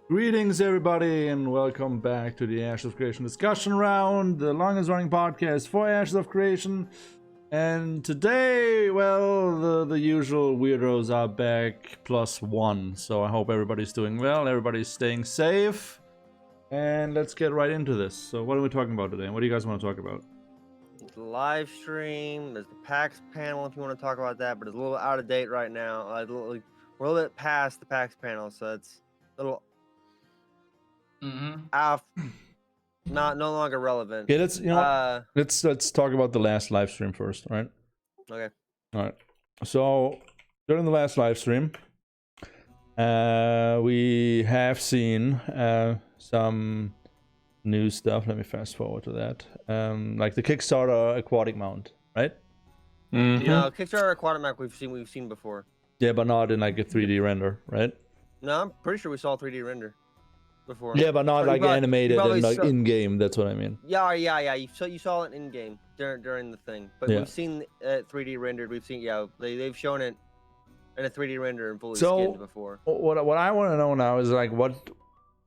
Greetings, everybody, and welcome back to the Ashes of Creation discussion round, the longest running podcast for Ashes of Creation. And today, well, the usual weirdos are back +1. So I hope everybody's doing well, everybody's staying safe. And let's get right into this. So what are we talking about today? What do you guys want to talk about? The live stream, there's the PAX panel if you want to talk about that, but it's a little out of date right now. We're a little bit past the PAX panel, so it's a little off, no longer relevant. Okay, let's talk about the last live stream first, all right? Okay. All right. So during the last live stream, we have seen some new stuff. Let me fast forward to that. Like the Kickstarter aquatic mount, right? No, Kickstarter aquatic mount we've seen before. Yeah, but not in like a 3D render, right? No, I'm pretty sure we saw a 3D render before. Yeah, but not like animated and like in game. That's what I mean. Yeah. You saw it in game during the thing, but we've seen it 3D rendered. We've seen they've shown it in a 3D render and fully skinned before. What I want to know now is like, what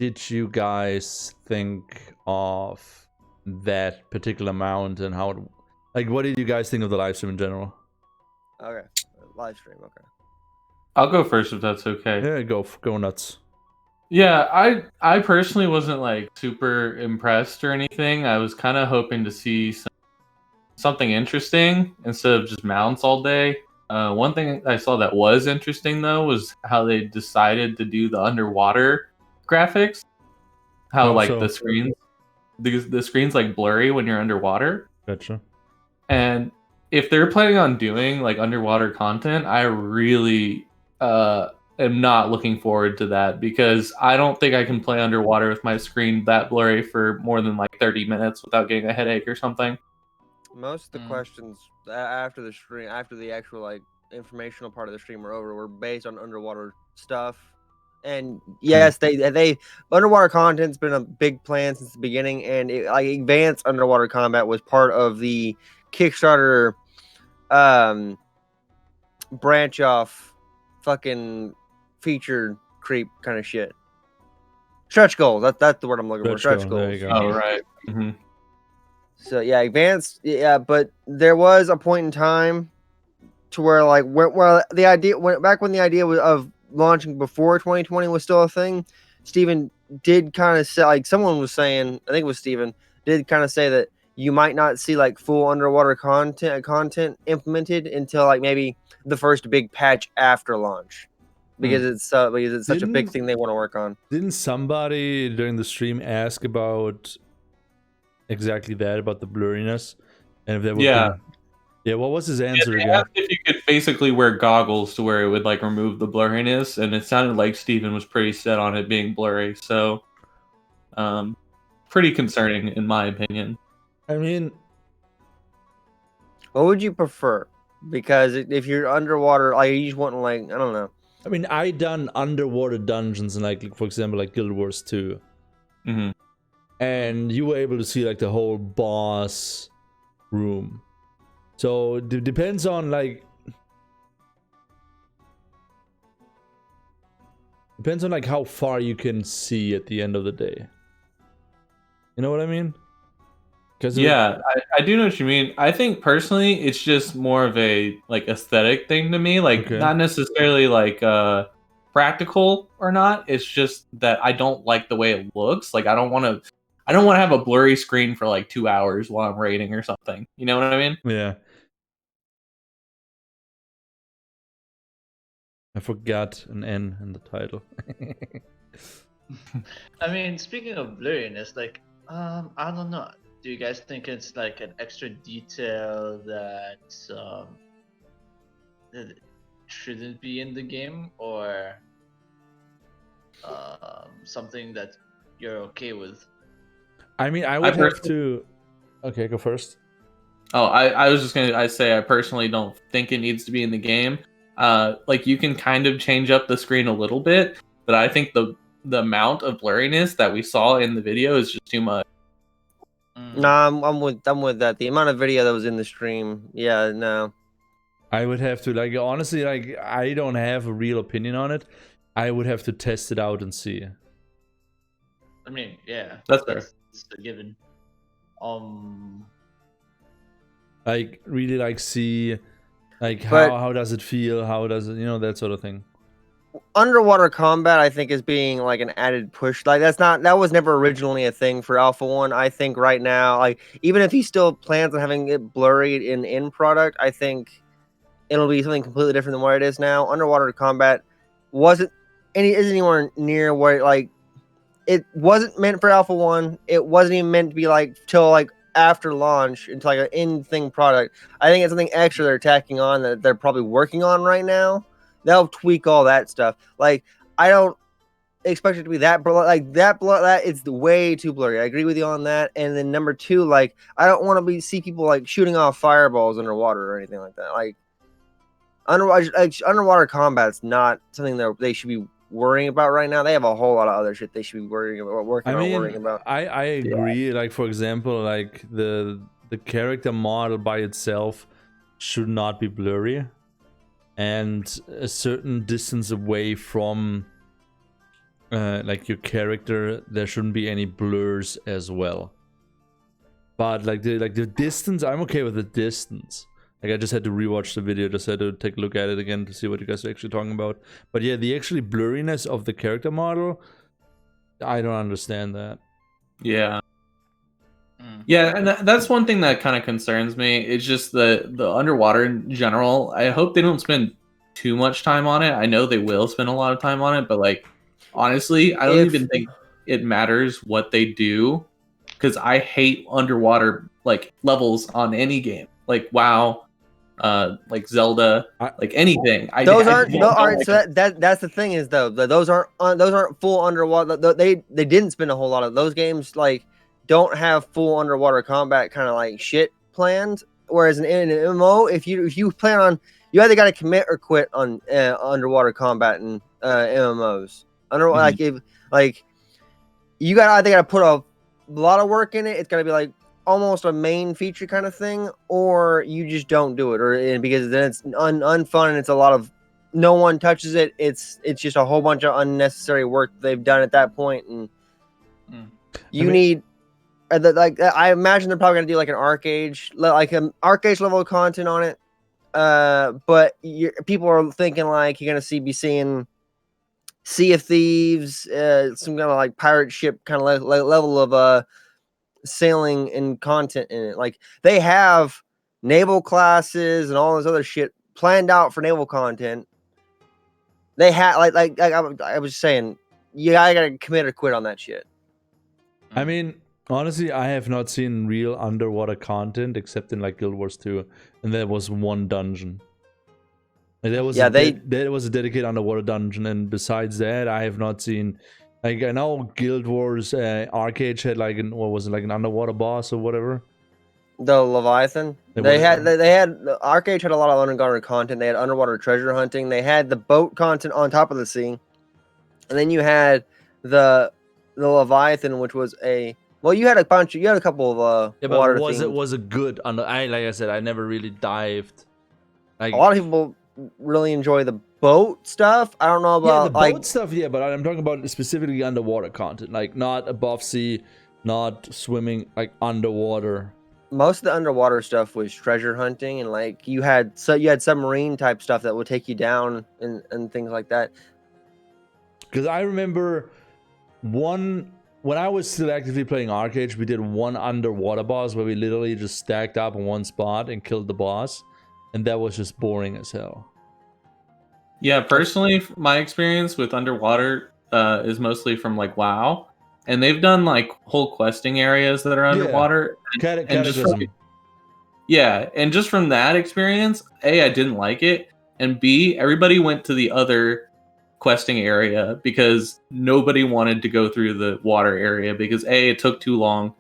did you guys think of that particular mount and how it, like, what did you guys think of the live stream in general? Okay, live stream. Okay, I'll go first if that's okay. Yeah, go nuts. Yeah, I personally wasn't like super impressed or anything. I was kind of hoping to see something interesting instead of just mounts all day. One thing I saw that was interesting though was how they decided to do the underwater graphics. How the screen's like blurry when you're underwater. Gotcha. And if they're planning on doing like underwater content, I really am not looking forward to that, because I don't think I can play underwater with my screen that blurry for more than like 30 minutes without getting a headache or something. Most of the questions after the stream, after the actual like informational part of the stream were over, were based on underwater stuff. And yes, they underwater content's been a big plan since the beginning, and like advanced underwater combat was part of the Kickstarter branch off fucking feature creep kind of shit. Stretch goals. That's the word I'm looking for. Stretch goals. There you go. Oh, right. Mm-hmm. So yeah, advanced. Yeah, but there was a point in time to where like where the idea back when the idea was of launching before 2020 was still a thing. Steven did kind of say, like someone was saying, I think it was Steven, did kind of say that you might not see like full underwater content implemented until like maybe the first big patch after launch, because it's such a big thing they want to work on. Didn't somebody during the stream ask about exactly that, about the blurriness, and if that would be, what was his answer again? Asked if you could basically wear goggles to where it would like remove the blurriness, and it sounded like Steven was pretty set on it being blurry, so pretty concerning in my opinion. I mean, what would you prefer? Because if you're underwater, like you just want like, I don't know. I mean, I done underwater dungeons in like for example like Guild Wars 2. Mm-hmm. And you were able to see like the whole boss room. So it depends on like how far you can see at the end of the day. You know what I mean? Yeah, I do know what you mean. I think personally it's just more of a like aesthetic thing to me, like not necessarily like practical or not. It's just that I don't like the way it looks. Like I don't want to have a blurry screen for like 2 hours while I'm raiding or something. You know what I mean? Yeah. I forgot an N in the title. I mean, speaking of blurriness, like, I don't know. Do you guys think it's like an extra detail that shouldn't be in the game, or something that you're okay with? I mean, I would have to. Okay, go first. Oh, I was just gonna say I personally don't think it needs to be in the game. Like you can kind of change up the screen a little bit, but I think the amount of blurriness that we saw in the video is just too much. Nah, I'm with that. The amount of video that was in the stream, yeah, no. I would have to, like, honestly, like, I don't have a real opinion on it. I would have to test it out and see. I mean, yeah, That's fair. that's a given. Um, Like really like see like But- how does it feel? How does it, you know, that sort of thing. Underwater combat, I think, is being like an added push. Like that was never originally a thing for Alpha 1. I think right now, like even if he still plans on having it blurry in product, I think it'll be something completely different than what it is now. Underwater combat isn't anywhere near where like it wasn't meant for Alpha 1. It wasn't even meant to be like till like after launch into like an in-thing product. I think it's something extra they're tacking on that they're probably working on right now. They'll tweak all that stuff. Like I don't expect it to be that like that that it's way too blurry. I agree with you on that. And then number two, like I don't want to see people like shooting off fireballs underwater or anything like that. Like underwater combat's not something that they should be worrying about right now. They have a whole lot of other shit they should be worrying about, worrying about. I agree. Like for example, like the character model by itself should not be blurry, and a certain distance away from like your character, there shouldn't be any blurs as well. But like the distance, I'm okay with the distance. Like I just had to rewatch the video, just had to take a look at it again to see what you guys are actually talking about. But yeah, the actually blurriness of the character model, I don't understand that. Yeah. Yeah, and that's one thing that kind of concerns me. It's just the underwater in general. I hope they don't spend too much time on it. I know they will spend a lot of time on it, but like honestly, I don't even think it matters what they do, because I hate underwater like levels on any game, like WoW, like Zelda, like anything. Those aren't. All right, so that's the thing is though, those aren't full underwater. They didn't spend a whole lot of those games. Like don't have full underwater combat kind of like shit planned. Whereas in an MMO, if you plan on, you either got to commit or quit on underwater combat in MMOs. Like if like you got either got to put a lot of work in it. It's got to be like almost a main feature kind of thing, or you just don't do it, or because then it's unfun and it's a lot of no one touches it. It's just a whole bunch of unnecessary work they've done at that point, and you need like I imagine they're probably gonna do like an arcade level of content on it. But people are thinking like you're gonna be seeing Sea of Thieves, some kind of like pirate ship kind of level of sailing and content in it. Like they have naval classes and all this other shit planned out for naval content. They had like I was saying, you gotta commit or quit on that shit. I mean, honestly, I have not seen real underwater content except in like Guild Wars 2, and there was one dungeon. Like, there was there was a dedicated underwater dungeon, and besides that, I have not seen. Like I know Guild Wars Arcade had like what was it, like an underwater boss or whatever. The Leviathan. They had the Arcade had a lot of underwater content. They had underwater treasure hunting. They had the boat content on top of the sea, and then you had the Leviathan, which was you had a couple of water. But was it good under? Like I said, I never really dived. Like a lot of people really enjoy the boat stuff. I don't know about the boat stuff, but I'm talking about specifically underwater content, like not above sea, not swimming, like underwater. Most of the underwater stuff was treasure hunting, and like you had submarine type stuff that would take you down and things like that. Because I remember when I was still actively playing Arcade, we did one underwater boss where we literally just stacked up in one spot and killed the boss, and that was just boring as hell. Yeah, personally, my experience with underwater is mostly from like WoW, and they've done like whole questing areas that are underwater. And just from that experience, A, I didn't like it, and B, everybody went to the other questing area because nobody wanted to go through the water area because A, it took too long,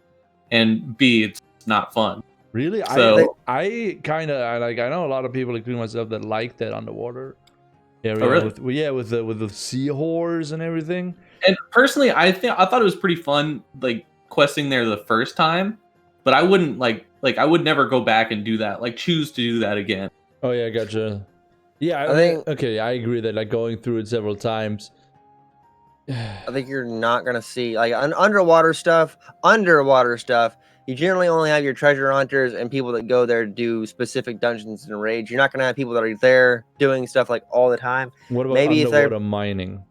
and B, it's not fun. Really? So, I know a lot of people, including myself, that like that underwater area. Oh, really? with the seahorse and everything. And personally, I thought it was pretty fun, like questing there the first time, but I wouldn't I would never go back and do that, like choose to do that again. Oh yeah, gotcha. Yeah, I think I agree that like going through it several times, I think you're not gonna see like underwater stuff. Underwater stuff. You generally only have your treasure hunters and people that go there to do specific dungeons and raids. You're not gonna have people that are there doing stuff like all the time. What about Maybe if they're underwater mining?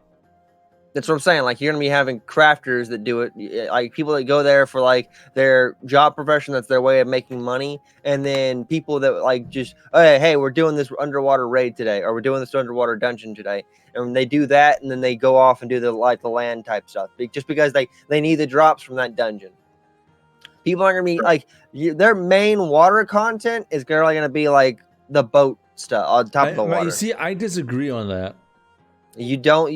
That's what I'm saying. Like you're gonna be having crafters that do it, like people that go there for like their job profession. That's their way of making money. And then people that like just, oh, hey, we're doing this underwater raid today, or we're doing this underwater dungeon today, and they do that, and then they go off and do the like the land type stuff, just because they need the drops from that dungeon. People aren't gonna be like their main water content is gonna be like the boat stuff on top of the water. You see, I disagree on that. You don't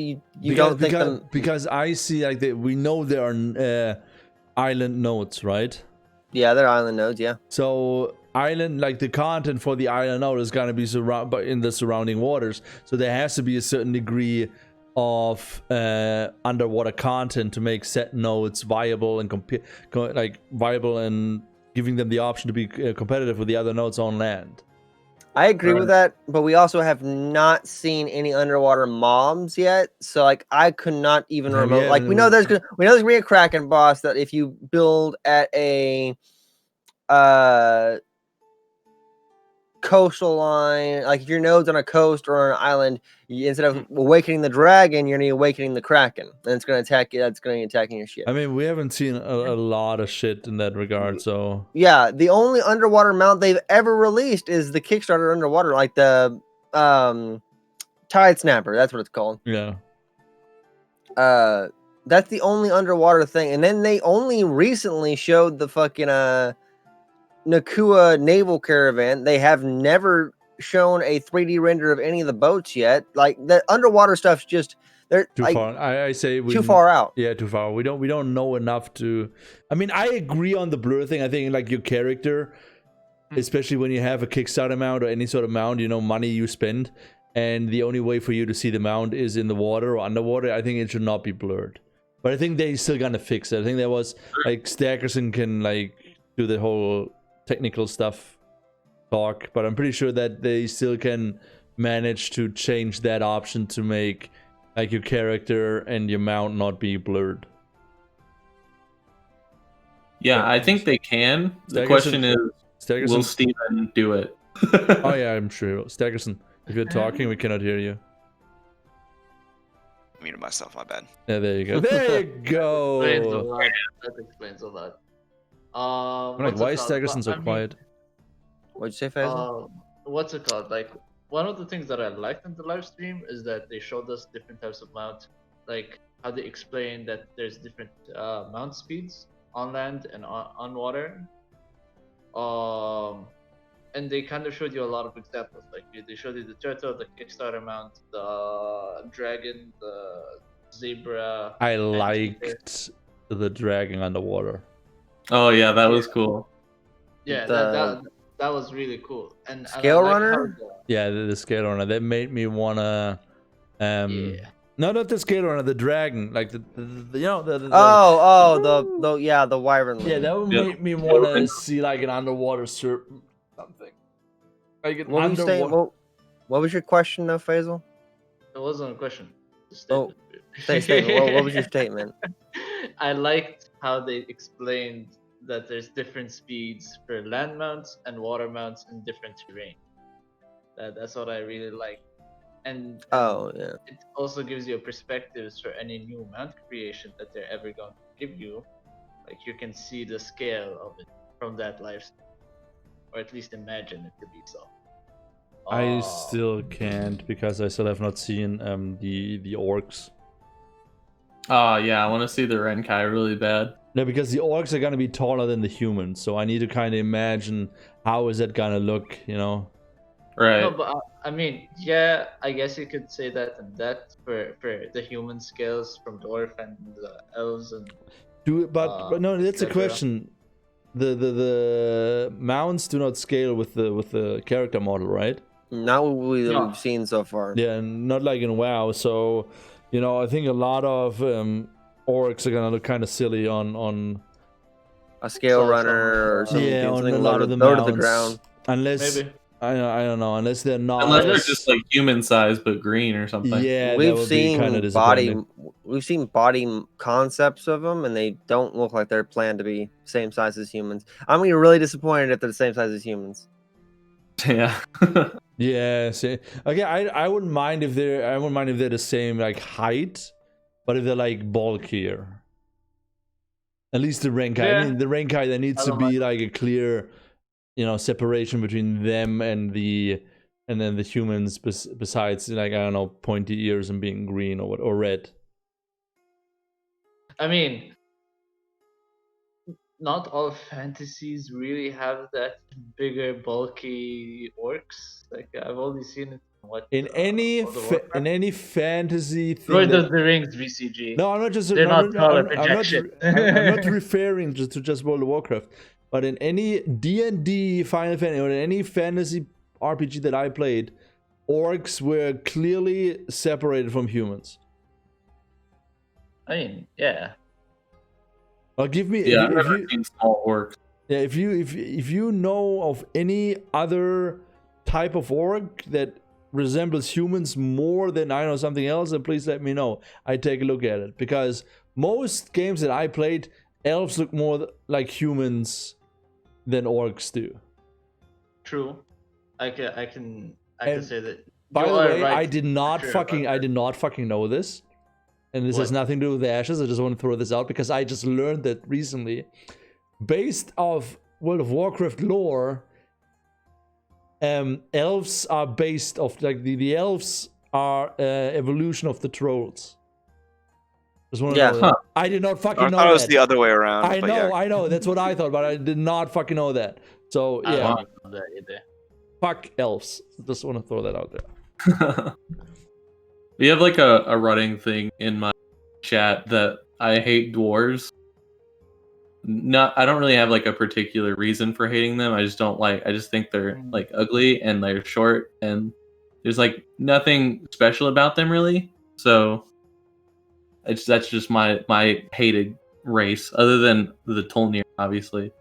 think because I see like we know there are island nodes, right? Yeah, they're island nodes. Yeah. So island, like the content for the island node is gonna be in the surrounding waters. So there has to be a certain degree of underwater content to make set nodes viable and viable and giving them the option to be competitive with the other nodes on land. I agree with that, but we also have not seen any underwater mobs yet. So like I could not even remotely like we know there's gonna be a Kraken boss that if you build at a coastal line, like if your node's on a coast or an island, instead of awakening the dragon, you're gonna be awakening the Kraken, and it's gonna attack you. That's gonna be attacking your ship. I mean, we haven't seen a lot of shit in that regard, so yeah, the only underwater mount they've ever released is the Kickstarter underwater, like the Tide Snapper. That's what it's called. Yeah. That's the only underwater thing, and then they only recently showed the fucking Nakua naval caravan. They have never shown a 3D render of any of the boats yet. Like the underwater stuff's just they're too far. I say too far out. Yeah, too far. We don't know enough to. I mean, I agree on the blur thing. I think like your character, especially when you have a Kickstarter mount or any sort of mount, money you spend, and the only way for you to see the mount is in the water or underwater. I think it should not be blurred. But I think they're still gonna fix it. I think there was like Stackerson can like do the whole technical stuff talk, but I'm pretty sure that they still can manage to change that option to make like your character and your mount not be blurred. Yeah, I think they can. The question is, will Steven do it? Oh yeah, I'm sure. Stackerson, if you're talking, we cannot hear you. I muted myself, my bad. Yeah, there you go. There you go. That explains a lot. Like, why is Staggerson so quiet? What'd you say, Faisal? What's it called? Like, one of the things that I liked in the live stream is that they showed us different types of mount, like how they explained that there's different mount speeds on land and on water. And they kind of showed you a lot of examples. Like they showed you the turtle, the Kickstarter mount, the dragon, the zebra. I liked the dragon underwater. Oh yeah, that was cool. Yeah, that was really cool. And Scale Runner. Yeah, the Scale Runner. That made me wanna. No, not the Scale Runner. The dragon, like the the wyvern. Yeah, that would make me wanna see like an underwater serpent, something. Like an underwater. What was your question, though, Faisal? It wasn't a question. Oh, statement. What was your statement? I liked how they explained that there's different speeds for land mounts and water mounts in different terrain. That's what I really like. And it also gives you a perspective for any new mount creation that they're ever going to give you. Like you can see the scale of it from that lifestyle, or at least imagine it to be so. I still can't because I still have not seen the orcs. Oh yeah, I want to see the Renkai really bad. No, because the orcs are gonna be taller than the humans, so I need to kind of imagine how is that gonna look, Right. No, but I mean, yeah, I guess you could say that and that for the human scales from dwarf and the elves and. But no, that's a question. The mounts do not scale with the character model, right? Not what we've seen so far. Yeah, not like in WoW. So, I think a lot of orcs are gonna look kind of silly on a Scale Runner or something. Yeah, on a low lot of the low mounts. to the ground. Unless maybe. I don't know. Unless they're not. Unless they're just like human size but green or something. Yeah, we've seen we've seen body concepts of them, and they don't look like they're planned to be same size as humans. I'm gonna be really disappointed if they're the same size as humans. Yeah. Yeah, see, okay, I wouldn't mind if they're the same like height, but if they're like bulkier. At least the Renkai. Yeah. I mean, the Renkai, there needs I to don't be mind. like a clear, separation between them and then the humans. Besides, like, I don't know, pointy ears and being green or red. I mean, not all fantasies really have that bigger, bulky orcs. Like I've only seen it In any World of Warcraft. in any fantasy thing. Lord of the Rings VCG. No, I'm not just. They're no, not no, taller I'm not. projection. I'm not referring to just World of Warcraft, but in any D&D, Final Fantasy, or in any fantasy RPG that I played, orcs were clearly separated from humans. I mean, yeah. Well, give me. Yeah, I've if never you, seen small orcs. yeah, if you know of any other type of orc that resembles humans more than, I know, something else, then please let me know. I take a look at it, because most games that I played, elves look more like humans than orcs do. True. I can And say that. By you the are way, right I did not for sure fucking about know this, and this has What? nothing to do with the Ashes. I just want to throw this out because I just learned that recently, based off World of Warcraft lore. Elves are based off, like, the elves are evolution of the trolls. Just want to Yeah. know that. I did not fucking I know thought it was that. the other way around. I but know, yeah. I know. That's what I thought, but I did not fucking know that. So I yeah, don't know that either. fuck elves. Just want to throw that out there. We have like a running thing in my chat that I hate dwarves. I don't really have like a particular reason for hating them. I just think they're like ugly and they're short and there's like nothing special about them really. So that's just my hated race, other than the Tolnir, obviously.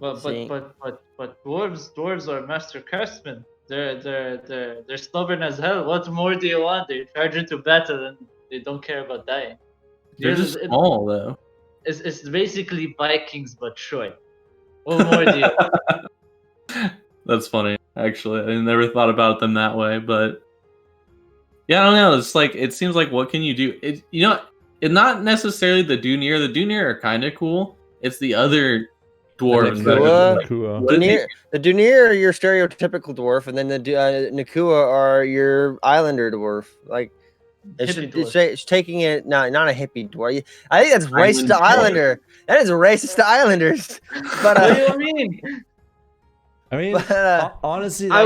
Well, See. but dwarves are master craftsmen. They're stubborn as hell. What more do you want? They charge you to battle and they don't care about dying. They're just small though. It's basically Vikings but short. What more do you want? That's funny, actually. I never thought about them that way, but yeah, I don't know. It's like, it seems like, what can you do? It's not necessarily the Dunir. The Dunir are kind of cool. It's the other dwarves that are just, like, The Dunir are your stereotypical dwarf, and then the Nakua are your islander dwarf. Like, it's taking it not a hippie dwarf. I think that's racist to Islander. That is racist to Islanders. But what do you mean? I mean, honestly, I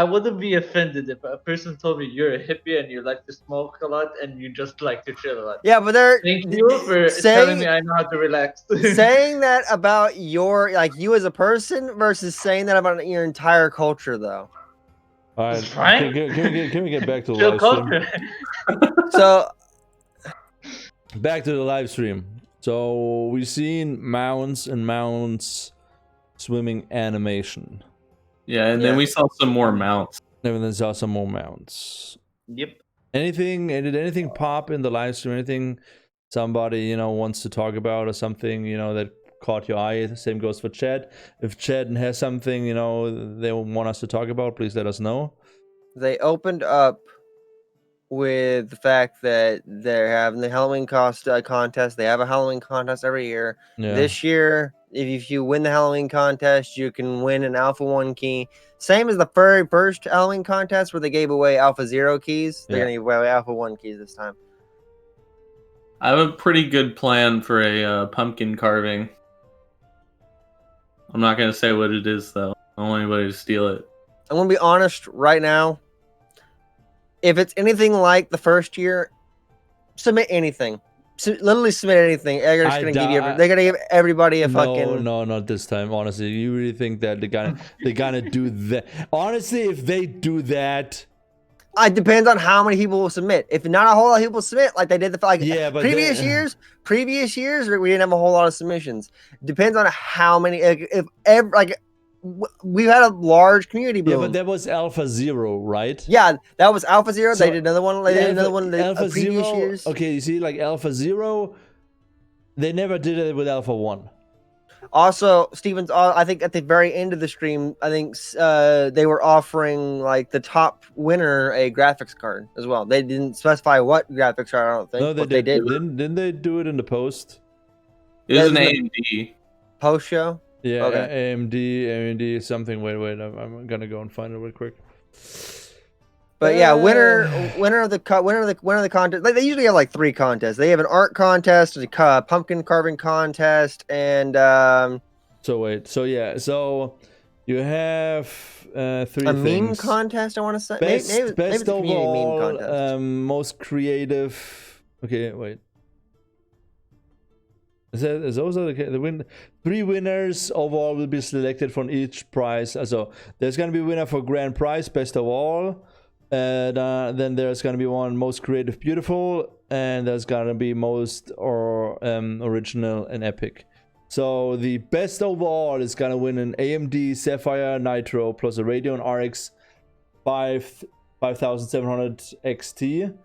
wouldn't be offended if a person told me you're a hippie and you like to smoke a lot and you just like to chill a lot. Yeah, but they're Thank you for telling me I know how to relax. saying that about you as a person versus saying that about your entire culture, though. all right, It's fine. Can we get back to the Chill live stream? culture. So Back to the live stream. So we've seen mounts swimming animation. Yeah, and then we saw some more mounts. And then saw some more mounts. Yep. Did anything pop in the live stream? Anything somebody wants to talk about, or something that caught your eye? The same goes for Chad. If Chad has something they want us to talk about, please let us know. they opened up with the fact that they're having the Halloween contest. They have a Halloween contest every year. Yeah. This year, if you win the Halloween contest, you can win an Alpha 1 key. Same as the very first Halloween contest where they gave away Alpha 0 keys. They're going to give away Alpha 1 keys this time. I have a pretty good plan for a pumpkin carving. I'm not going to say what it is, though. I don't want anybody to steal it. I'm going to be honest right now. If it's anything like the first year, submit anything. Literally submit anything. They're just gonna give everybody a fucking. No, not this time. Honestly, you really think that they're gonna do that? Honestly, if they do that, It depends on how many people will submit. If not a whole lot of people submit, like they did but previous years, we didn't have a whole lot of submissions. Depends on how many. we've had a large community boom. Yeah, but that was Alpha Zero, right? Yeah, that was Alpha Zero. So, they did another one. They did another one in the Alpha previous Zero. years. Okay, you see, like Alpha Zero, they never did it with Alpha One. Also, Stevens, I think at the very end of the stream, I think they were offering like the top winner a graphics card as well. They didn't specify what graphics card, I don't think. No, they but did. They did. Didn't they do it in the post? It was an Yeah, AMD. Post show. Yeah, Okay. AMD, something. Wait, I'm gonna go and find it real quick. But yeah, winner of the contest. Like, they usually have like 3 contests. They have an art contest, a pumpkin carving contest, and So wait, so yeah, so you have 3 a things. meme contest. I want to say Best, maybe best it's a community meme overall, contest. most creative. Okay, wait. Is those are the win? 3 winners overall will be selected from each prize. So there's gonna be winner for grand prize, best of all. And then there's gonna be one most creative, beautiful, and there's gonna be most or original and epic. So the best overall is gonna win an AMD Sapphire Nitro plus a Radeon RX 5700 XT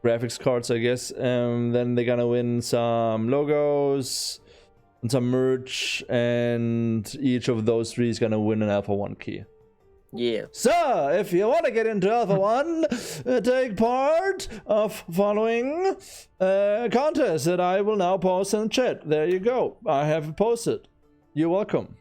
graphics cards, I guess. Then they're gonna win some logos and some merch, and each of those 3 is gonna win an Alpha 1 key. Yeah. So, if you want to get into Alpha 1, take part of following contest that I will now post in the chat. There you go. I have it posted. You're welcome.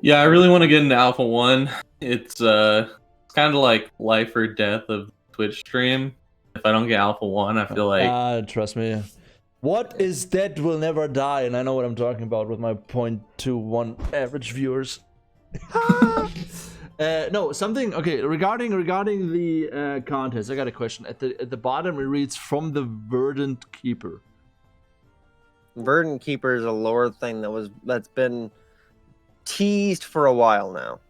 Yeah, I really want to get into Alpha 1. It's kind of like life or death of Twitch stream. If I don't get Alpha 1, I feel like... Trust me. What is dead will never die, and I know what I'm talking about with my 0.21 average viewers. No, something. Okay, regarding the contest, I got a question. At the bottom, it reads from the Verdant Keeper. Verdant Keeper is a lore thing that's been teased for a while now.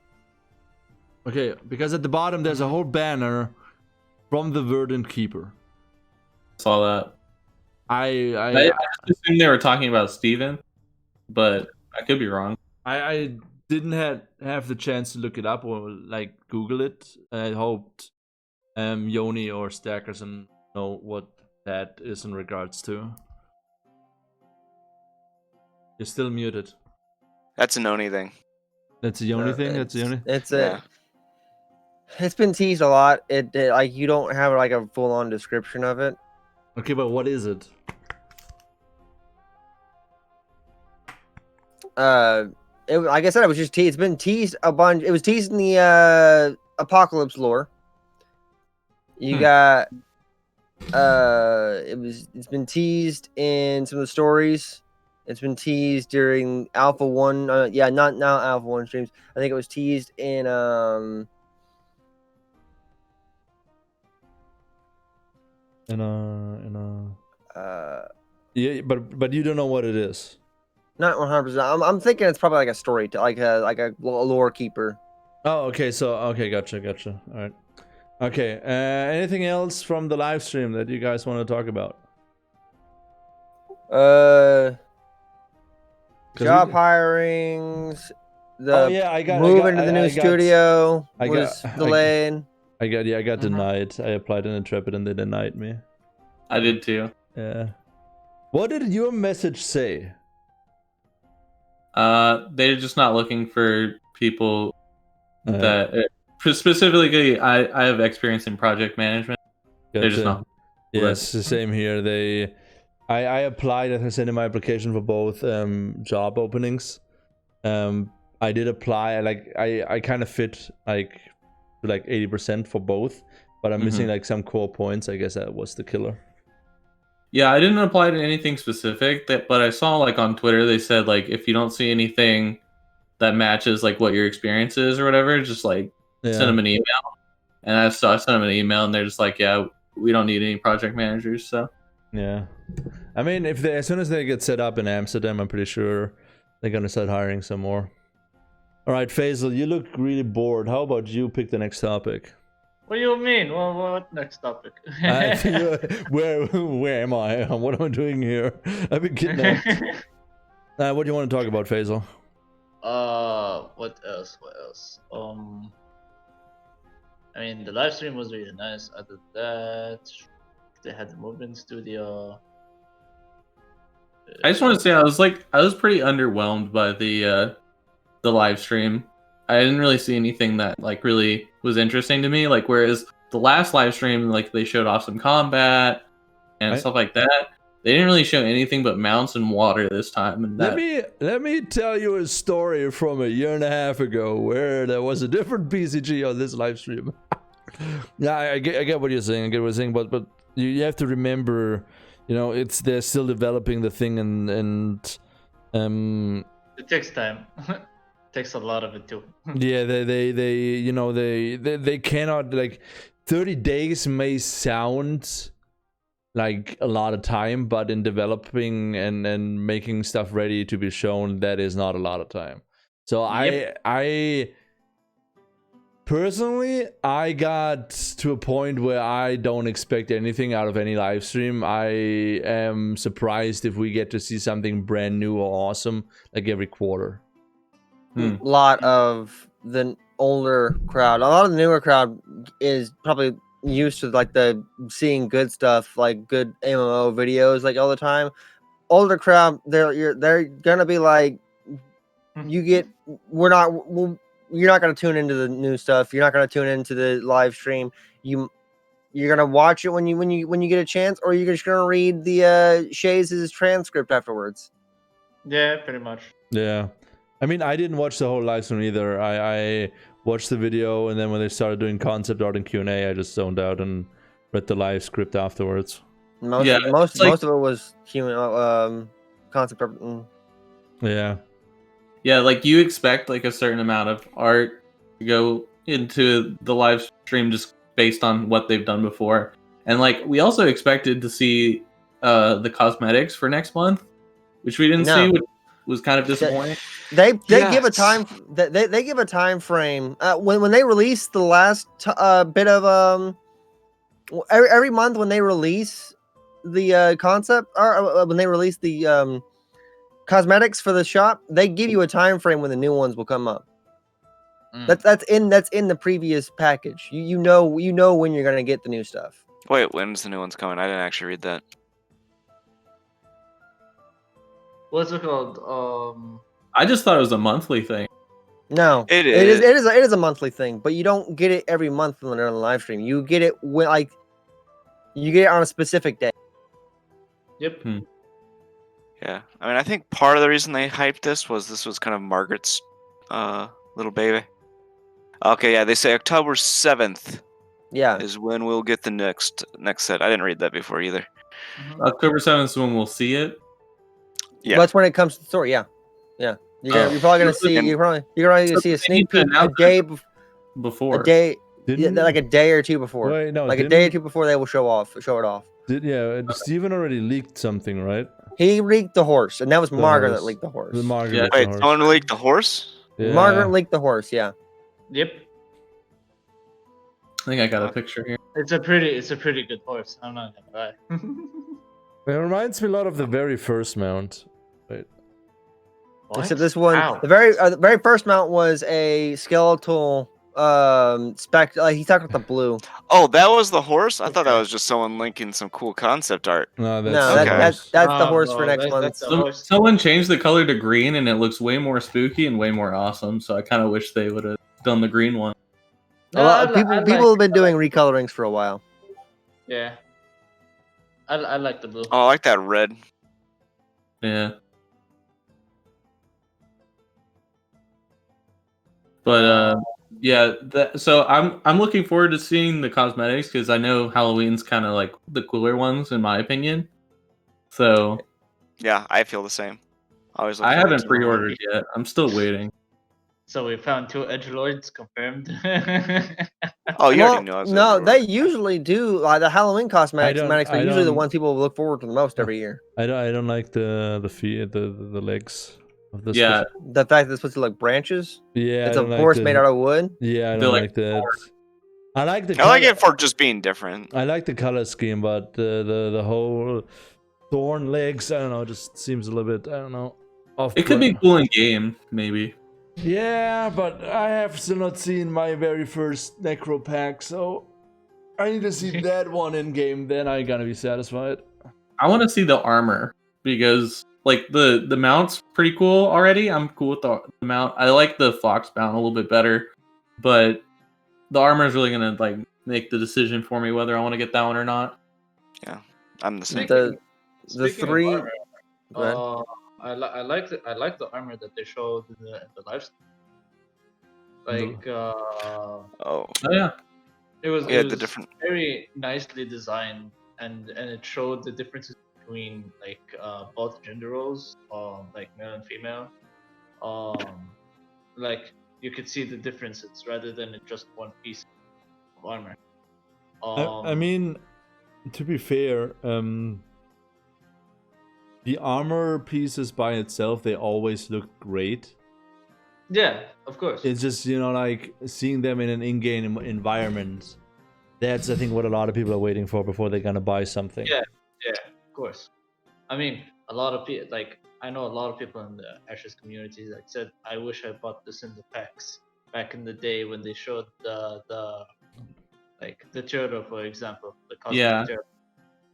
Okay, because at the bottom there's a whole banner from the Verdant Keeper. Saw that. I just assumed they were talking about Steven, but I could be wrong. I didn't have the chance to look it up or like Google it. I hoped Yoni or Stackerson know what that is in regards to. You're still muted. That's a Noni thing. That's a Yoni thing. That's a Yoni. It's been teased a lot. It like you don't have like a full on description of it. Okay, but what is it? Like I said, it was just teased. It's been teased a bunch. It was teased in the Apocalypse lore. You got it's been teased in some of the stories. It's been teased during Alpha 1. Yeah, not now Alpha 1 streams. I think it was teased in Yeah, but you don't know what it is. Not 100%. I'm thinking it's probably like a story, like a lore keeper. Oh, okay. So okay, gotcha. All right. Okay. Anything else from the live stream that you guys want to talk about? Job hirings. I got moving to the new studio was delayed. I got denied. I applied in Intrepid and they denied me. I did too. Yeah. What did your message say? They're just not looking for people that specifically. I have experience in project management. Gotcha. They're just not. Yes, the same here. I applied. I sent in my application for both job openings. I did apply. I kind of fit like 80% for both, but I'm missing like some core points. I guess that was the killer. Yeah, I didn't apply to anything specific, but I saw like on Twitter they said like if you don't see anything that matches like what your experience is or whatever, just like send them an email. And I sent them an email and they're just like, yeah, we don't need any project managers. So yeah, I mean, as soon as they get set up in Amsterdam, I'm pretty sure they're gonna start hiring some more. All right, Faisal, you look really bored. How about you pick the next topic? What do you mean? What next topic? Where am I? What am I doing here? I've been kidnapped. What do you want to talk about, Faisal? What else? What else? I mean, the live stream was really nice. Other than that, they had the movement studio. I just want to say I was pretty underwhelmed by the live stream. I didn't really see anything that like really was interesting to me. Like whereas the last live stream, like they showed off some combat and stuff like that. They didn't really show anything but mounts and water this time. And Let me tell you a story from a year and a half ago where there was a different BCG on this live stream. Yeah, I get what you're saying. I get what you're saying, but you have to remember, you know, they're still developing the thing, and it takes time. Takes a lot of it too. yeah, they cannot, like, 30 days may sound like a lot of time, but in developing and making stuff ready to be shown, that is not a lot of time. So Yep. I personally, I got to a point where I don't expect anything out of any live stream. I am surprised if we get to see something brand new or awesome like every quarter. A lot of the older crowd, a lot of the newer crowd is probably used to like the seeing good stuff, like good MMO videos, like all the time. Older crowd, they're gonna be like, you're not gonna tune into the new stuff. You're not gonna tune into the live stream. You're gonna watch it when you get a chance, or you're just gonna read the Shays' transcript afterwards. Yeah, pretty much. Yeah. I mean, I didn't watch the whole live stream either. I watched the video, and then when they started doing concept art and Q&A, I just zoned out and read the live script afterwards. Most of it was human concept art. Yeah. Yeah, like you expect like a certain amount of art to go into the live stream just based on what they've done before. And like we also expected to see the cosmetics for next month, which we didn't see, which was kind of disappointing. They give a time they give a time frame when they release the last bit of every month when they release the concept or when they release the cosmetics for the shop, they give you a time frame when the new ones will come up. That's in the previous package. You know when you're gonna get the new stuff. Wait, when's the new one's coming? I didn't actually read that. What's it called? I just thought it was a monthly thing. No, It is a monthly thing, but you don't get it every month when they're on the live stream. You get it when you get it on a specific day. Yep. Yeah, I mean, I think part of the reason they hyped this was kind of Margaret's little baby. Okay, yeah, they say October 7th. Yeah, is when we'll get the next set. I didn't read that before either. October 7th is when we'll see it. Yeah, that's when it comes to the store. Yeah. You're probably gonna see. You're gonna see a sneak peek a day before. A day, like a day or two before. Wait, no, like a day or two before they will show it off. Steven already leaked something, right? He leaked the horse, and that was Margaret that leaked the horse. Wait, someone leaked the horse? Yeah. Margaret leaked the horse. Yeah. Yep. I think I got a picture here. It's a pretty good horse. I'm not gonna lie. It reminds me a lot of the very first mount. Wait. What? Except this one, Ow. the very first mount was a skeletal spec. He talked about the blue. Oh, that was the horse? I thought that was just someone linking some cool concept art. No, that's the horse for next month. Someone changed the color to green, and it looks way more spooky and way more awesome. So I kind of wish they would have done the green one. A lot of people have been doing recolorings for a while. Yeah. I like the blue. Oh, I like that red. Yeah. But yeah, so I'm looking forward to seeing the cosmetics because I know Halloween's kind of like the cooler ones in my opinion. So yeah, I feel the same. I haven't pre-ordered yet. I'm still waiting. So we found 2 edgelords confirmed. Oh, you already know. No, they usually do. The Halloween cosmetics are usually the ones people look forward to the most every year. I don't like the feet, the legs of this. Yeah, the fact that it's supposed to look branches. Yeah, it's a horse made out of wood. Yeah, I don't like that. I like the. I like it for just being different. I like the color scheme, but the whole thorn legs, I don't know, just seems a little bit, I don't know. It could be cool in game, maybe. Yeah, but I have still not seen my very first Necro pack, so I need to see that one in game. Then I'm gonna be satisfied. I want to see the armor because like the mount's pretty cool already. I'm cool with the mount. I like the fox mount a little bit better, but the armor is really gonna like make the decision for me whether I want to get that one or not. Yeah, I'm the same. The Speaking of three. armor, Go ahead. I like the armor that they showed in the live stream. Like Oh, Oh yeah, it was yeah, it the was different. very nicely designed, and it showed the differences between like both gender roles, like male and female. Like you could see the differences rather than in just one piece of armor. I mean, to be fair, the armor pieces by itself, they always look great. Yeah, of course. It's just, you know, like seeing them in an in-game environment. That's, I think, what a lot of people are waiting for before they're gonna buy something. Yeah, of course. I mean, a lot of people, like, I know a lot of people in the Ashes community that said, I wish I bought this in the packs back in the day when they showed the turtle, for example. The cosmic Yeah. turtle.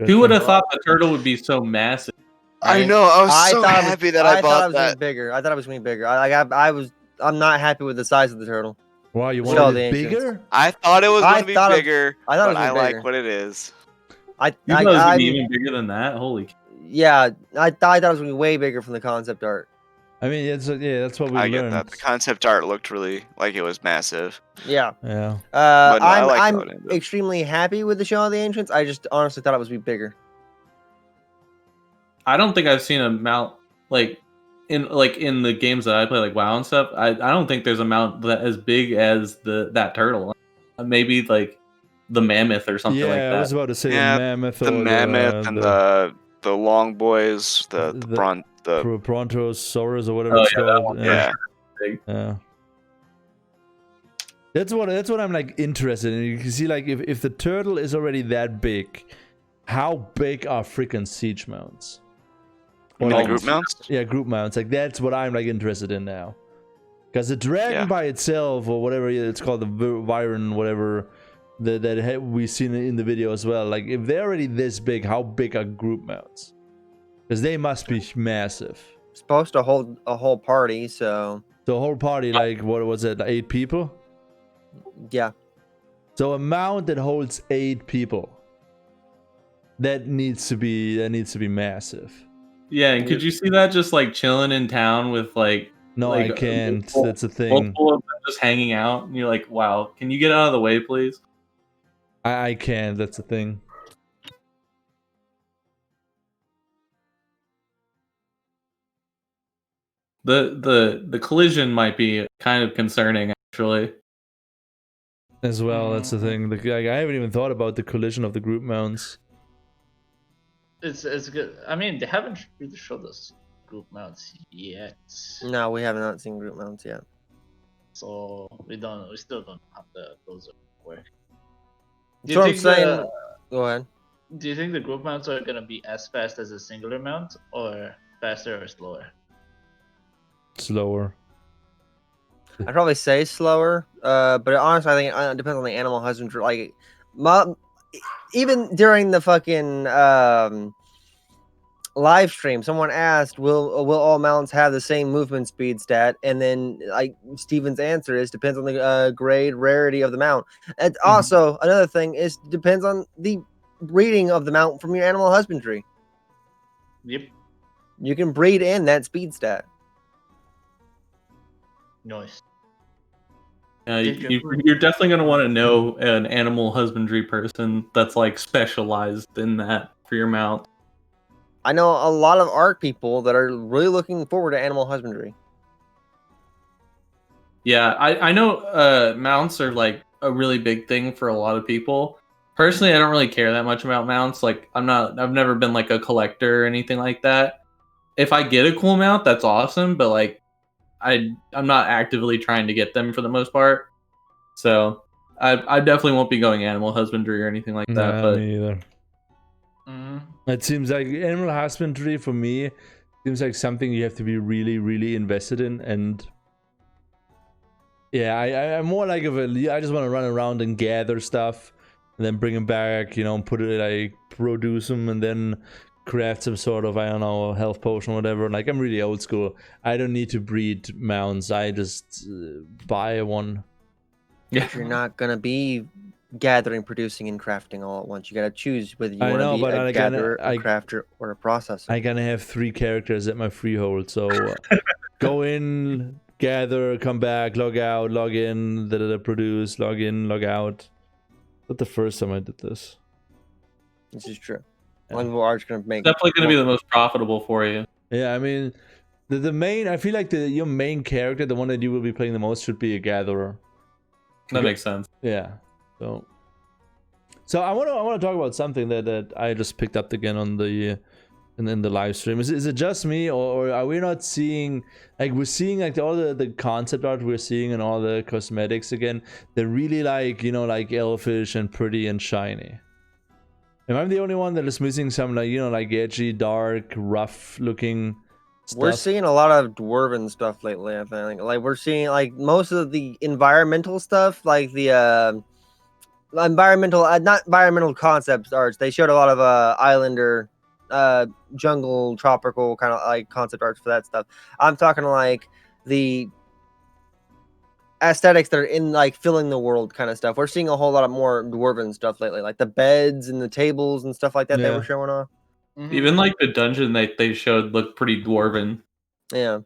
who would have thought the turtle would be so massive? I know. I was so thought it happy that I thought it bought was gonna that. be bigger. I thought it was gonna be bigger. I'm not happy with the size of the turtle. Wow, you Show wanted the it ancients. bigger? I thought it was I going to be thought it- bigger, I thought it but was I gonna be like bigger. what it is. You thought it was gonna I'm- be even bigger than that? Holy cow. yeah, I thought it was gonna be way bigger from the concept art. I mean, yeah, that's what we I learned. get that. The concept art looked really like it was massive. Yeah. Yeah. But no, I like how I'm it ended. extremely happy with the Show of the Ancients. I just honestly thought it was be bigger. I don't think I've seen a mount like in the games that I play, like WoW and stuff. I don't think there's a mount that as big as that turtle. Maybe like the mammoth or something Yeah, like I that. was about to say Yeah, the mammoth The or mammoth and the long boys, the Brontosaurus or whatever Oh, it's yeah, that called. one, yeah. Big. Yeah. That's what I'm like interested in. You can see, like, if the turtle is already that big, how big are freaking siege mounts? You Or mean like- the group mounts? Yeah, group mounts. Like, that's what I'm like interested in now. Because the dragon Yeah. by itself, or whatever it's called, the Viren, whatever, that we've seen in the video as well. Like, if they're already this big, how big are group mounts? Because they must be massive. Supposed to hold a whole party, so The whole party, like, what was it, 8 people? yeah. So a mount that holds 8 people. That needs to be massive. Yeah, and could you see that just like chilling in town with like No, like, I can't. multiple- That's a thing. multiple of them just hanging out, and you're like, wow, can you get out of the way, please? I can't. That's the thing. The collision might be kind of concerning, actually. As well, that's the thing. Like, I haven't even thought about the collision of the group mounts. It's good. I mean, they haven't really showed us group mounts yet, No, we have not seen group mounts yet. so we still don't have those work. That's what I'm saying. Go ahead. Do you think the group mounts are gonna be as fast as a singular mount, or faster or slower? Slower. I'd probably say slower, but honestly, I think it depends on the animal husbandry. Like, even during the fucking live stream, someone asked, "Will all mounts have the same movement speed stat?" And then, like, Steven's answer is depends on the grade rarity of the mount. And also, another thing is depends on the breeding of the mount from your animal husbandry. Yep. You can breed in that speed stat. Nice. You're definitely going to want to know an animal husbandry person that's like specialized in that for your mount. I know a lot of art people that are really looking forward to animal husbandry. Yeah, I know mounts are like a really big thing for a lot of people. Personally, I don't really care that much about mounts. Like, I've never been like a collector or anything like that. If I get a cool mount, that's awesome, but like I'm not actively trying to get them for the most part. So I definitely won't be going animal husbandry or anything like that. Nah, But me either. It seems like animal husbandry for me seems like something you have to be really, really invested in, and Yeah, I'm more like I just want to run around and gather stuff, and then bring them back, you know, and put it like produce them, and then craft some sort of, I don't know, health potion or whatever. Like, I'm really old school. I don't need to breed mounts. I just buy one. Yeah. But you're not gonna be gathering, producing, and crafting all at once. You gotta choose whether you I want to know, be but a again, gatherer, a crafter, or a processor. I gonna have 3 characters at my freehold, so go in, gather, come back, log out, log in, produce, log in, log out. Not the first time I did this. This is true. Yeah. One people are just gonna make Definitely going to be the most profitable for you. Yeah, I mean, the main, I feel like your main character, the one that you will be playing the most, should be a gatherer. That makes sense. Yeah. So I want to talk about something that I just picked up again on the in the live stream. Is it just me, or are we not seeing, like, we're seeing like all the concept art we're seeing and all the cosmetics again? They're really like, you know, like elfish and pretty and shiny. Am I the only one that is missing some, like, you know, like edgy, dark, rough looking stuff? We're seeing a lot of dwarven stuff lately, I think. Like, we're seeing, like, most of the environmental stuff, like the environmental, not environmental concept arts. They showed a lot of islander, jungle, tropical kind of like concept arts for that stuff. I'm talking like the aesthetics that are in like filling the world kind of stuff. We're seeing a whole lot of more dwarven stuff lately, like the beds and the tables and stuff like that they Yeah. were showing off. Even like the dungeon that they showed looked pretty dwarven. Yeah.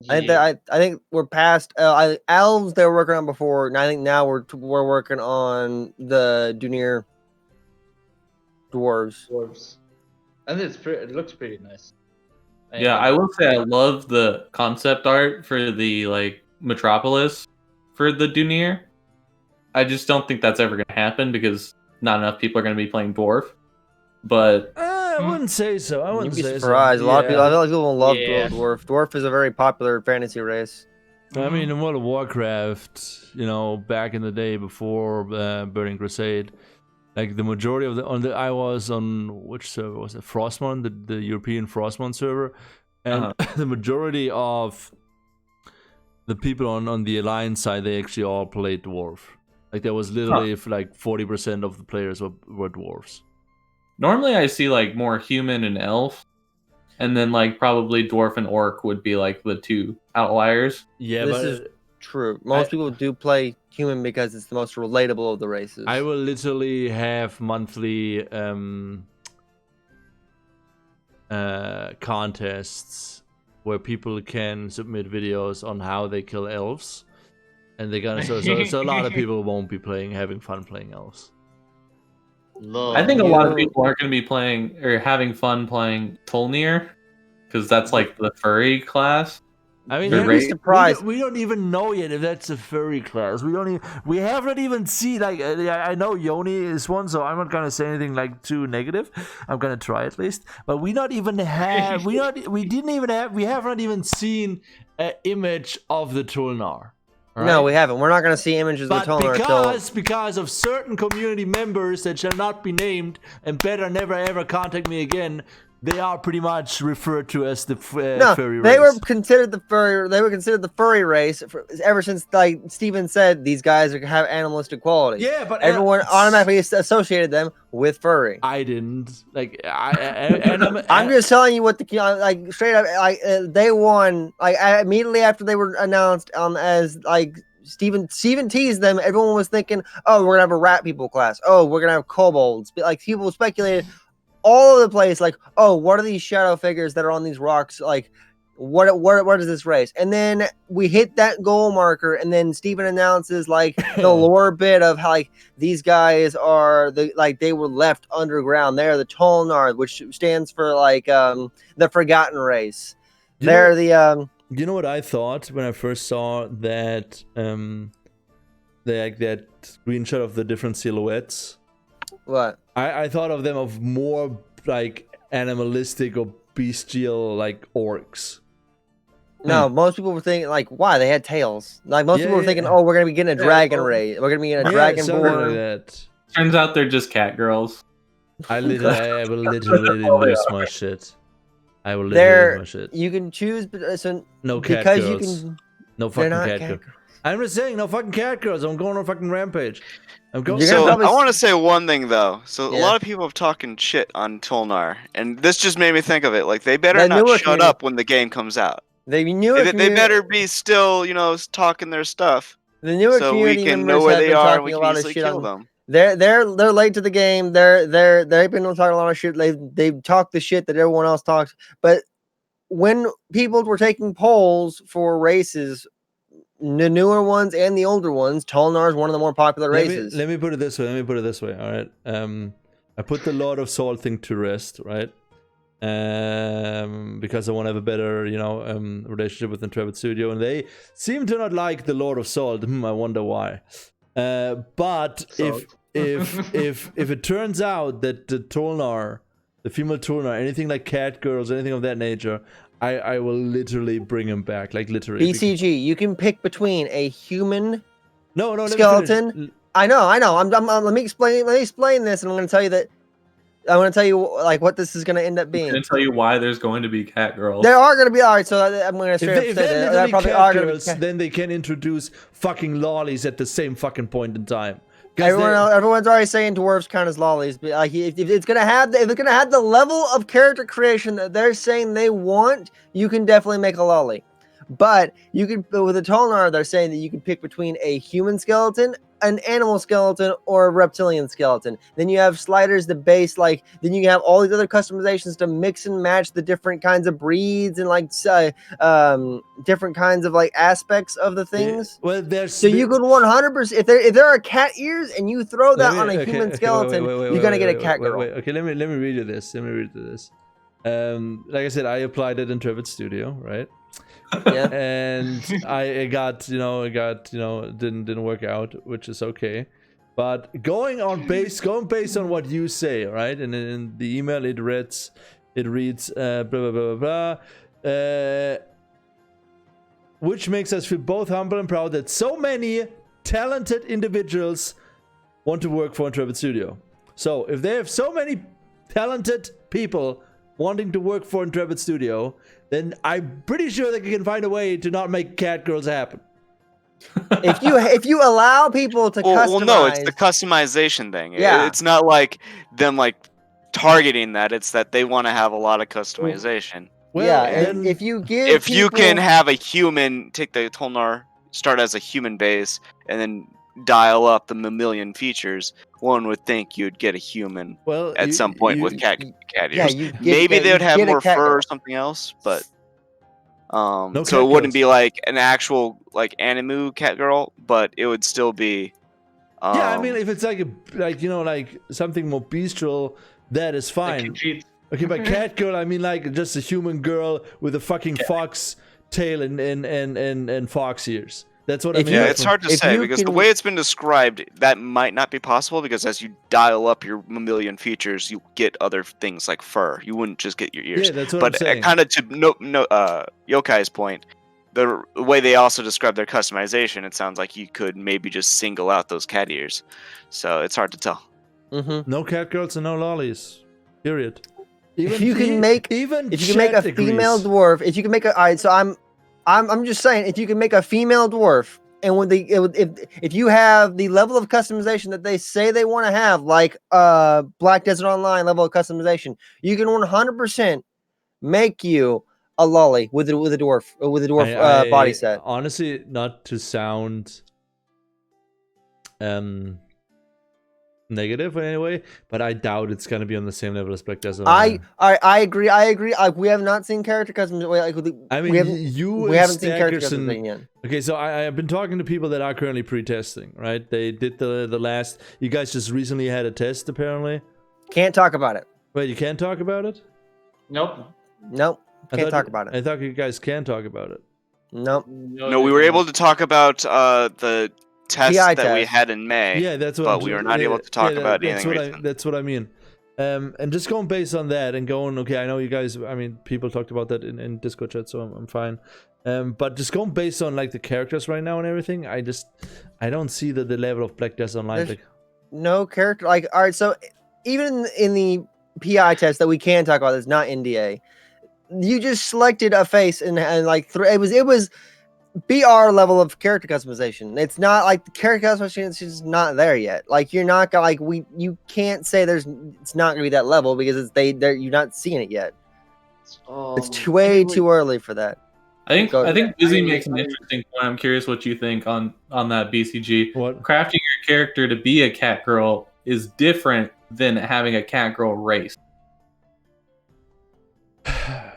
I think we're past elves they were working on before, and I think now we're working on the Dunir dwarves. And it looks pretty nice. Yeah, I will say I love the concept art for the like metropolis for the Dunir. I just don't think that's ever going to happen because not enough people are going to be playing dwarf. But I wouldn't say so. I wouldn't You'd be say surprised. so. A lot of people, I feel like people love Yeah. dwarf. Dwarf is a very popular fantasy race. I mean, in World of Warcraft, you know, back in the day before Burning Crusade, like the majority of I was on, which server was it? Frostmourne, the European Frostmourne server, and the majority of the people on the Alliance side, they actually all played dwarf. Like, there was literally like 40% of the players were dwarves. normally I see like more human and elf, and then like probably dwarf and orc would be like the 2 outliers. Yeah, This but is true. Most people do play human because it's the most relatable of the races. I will literally have monthly contests where people can submit videos on how they kill elves, and they're gonna so a lot of people won't be having fun playing elves. I think a lot of people are going to be playing or having fun playing Tolnir because that's like the furry class. I mean, You'd be surprised. We don't even know yet if that's a furry class. We haven't even seen, like, I know Yoni is one, so I'm not gonna say anything like too negative. I'm gonna try at least, but we haven't even seen an image of the Tulnar. Right? No, we haven't. We're not going to see images But of the Tulnar because of certain community members that shall not be named and better never ever contact me again, they are pretty much referred to as the furry race. They were considered the furry. They were considered the furry race ever since, like Steven said, these guys have animalistic qualities. Yeah, but everyone automatically associated them with furry. I didn't. Like, I'm just telling you what the like straight up like they won like immediately after they were announced as like Steven teased them. Everyone was thinking, oh, we're gonna have a rat people class. Oh, we're gonna have kobolds. Like, people speculated all over the place, like, oh, what are these shadow figures that are on these rocks? Like, what is this race? And then we hit that goal marker, and then Steven announces like the lore bit of how like these guys are they were left underground. They're the Tolnar, which stands for like the forgotten race. You know what I thought when I first saw that that screenshot of the different silhouettes? What? I thought of them of more like animalistic or bestial like orcs. No, most people were thinking like, why they had tails. Like most people were thinking, oh, we're gonna be getting a dragon raid. We're gonna be getting a dragonborn. Like that. Turns out they're just cat girls. I will literally lose my shit. I will literally lose my shit. You can choose, so no cat because girls. you can. No fucking They're not cat cat girls. girls. I'm just saying, no fucking cat girls. I'm going on a fucking rampage. I'm going. You're So gonna probably I want to say one thing though. So a Yeah. lot of people have talking shit on Tolnar, and this just made me think of it. Like they better That not newer shut community. up when the game comes out. the newer They community, better be still, talking their stuff, the newer so we community can members know where have they been are and we talking a can lot of easily shit kill on. them. They're late to the game. They've been talking a lot of shit. They've talked the shit that everyone else talks. But when people were taking polls for races, the newer ones and the older ones, Tolnar is one of the more popular races. Let me put it this way. All right. I put the Lord of Salt thing to rest, right? Because I want to have a better, relationship with Intrepid Studio, and they seem to not like the Lord of Salt. I wonder why. But Salt. if it turns out that the Tolnar, the female Tolnar, anything like cat girls, anything of that nature, I will literally bring him back, like literally. BCG, you can pick between a human No, let me skeleton. finish. I know. Let me explain this, and I'm going to tell you that. I'm going to tell you like what this is going to end up I'm being. gonna tell you why there's going to be cat girls. There are going to be all right. So I'm going to If straight up if say they're that there literally probably cat are going to girls, be. then they can introduce fucking lollies at the same fucking point in time. 'Cause they- Everyone's already saying dwarves count as lollies, but like if it's gonna have the level of character creation that they're saying they want, you can definitely make a lolly. But you can with a Tolnar, they're saying that you can pick between a human skeleton, an animal skeleton, or a reptilian skeleton. Then you have sliders, the base, then you have all these other customizations to mix and match the different kinds of breeds and different kinds of aspects of the things. Well, there's So you could 100% if there are cat ears and you throw that on a human skeleton, you're gonna get a cat girl. Okay, let me read you this. Like I said, I applied it in Intrepid Studio, right? Yeah. And I got didn't work out, which is okay. But going based on what you say, right? And in the email it reads blah blah blah blah blah. Which makes us feel both humble and proud that so many talented individuals want to work for Intrepid Studio. So if they have so many talented people wanting to work for Intrepid Studio, then I'm pretty sure they can find a way to not make cat girls happen. if you allow people to customize, Well, no, it's the customization thing. Yeah. It's not like them targeting that. It's that they want to have a lot of customization. Well, yeah, then and if you give If you can people- have a human take the Tolnar, start as a human base, and then dial up the million features, one would think you'd get a human at some point with cat yeah, ears. you get, Maybe yeah, they would you have get a more cat fur girl. or something else, but No so cat it wouldn't girls. be like an actual animu cat girl, but it would still be. Yeah, I mean, if it's like something more bestial, that is fine. Okay, by cat girl, I mean just a human girl with a fucking fox tail and fox ears. That's what I mean. Yeah, it's hard to if say you because the can- way it's been described, that might not be possible because as you dial up your million features, you get other things like fur. You wouldn't just get your ears. Yeah, that's what I'm But saying. kind of to Yokai's point, the way they also describe their customization, it sounds like you could maybe just single out those cat ears. So it's hard to tell. Mhm. No cat girls and no lollies. Period. If you can make a chat female agrees. dwarf, if you can make a, all right, so I'm just saying, if you can make a female dwarf, and if you have the level of customization that they say they want to have, like Black Desert Online level of customization, you can 100% make you a lolly with a dwarf body set. Honestly, not to sound negative in any way, but I doubt it's gonna be on the same level as Black Desert I Online. agree. We have not seen character customization. I mean, we haven't seen character Stackerson- customization yet. Okay, so I've been talking to people that are currently pre-testing, right? They did the last. You guys just recently had a test, apparently. Can't talk about it. Wait, you can't talk about it? Nope. Nope. I Can't thought talk you- about it. I thought you guys can talk about it. Nope. No, we were able to talk about the test PI that we test. had in May. Yeah, that's what. but I'm we ju- were not able to talk about that's anything what recent. That's what I mean. And just going based on that and going, okay, I know you guys. I mean, people talked about that in Discord chat, so I'm fine. But just going based on the characters right now and everything, I don't see the level of Black Desert Online. There's no character. All right. So even in the PI test that we can talk about, that's not NDA. You just selected a face and it was BR level of character customization. It's not like the character customization is just not there yet. Like you're not gonna you can't say it's not gonna be that level because you're not seeing it yet. It's way too early for that. I think Busy makes an interesting point. I'm curious what you think on that BCG. What? Crafting your character to be a cat girl is different than having a cat girl race.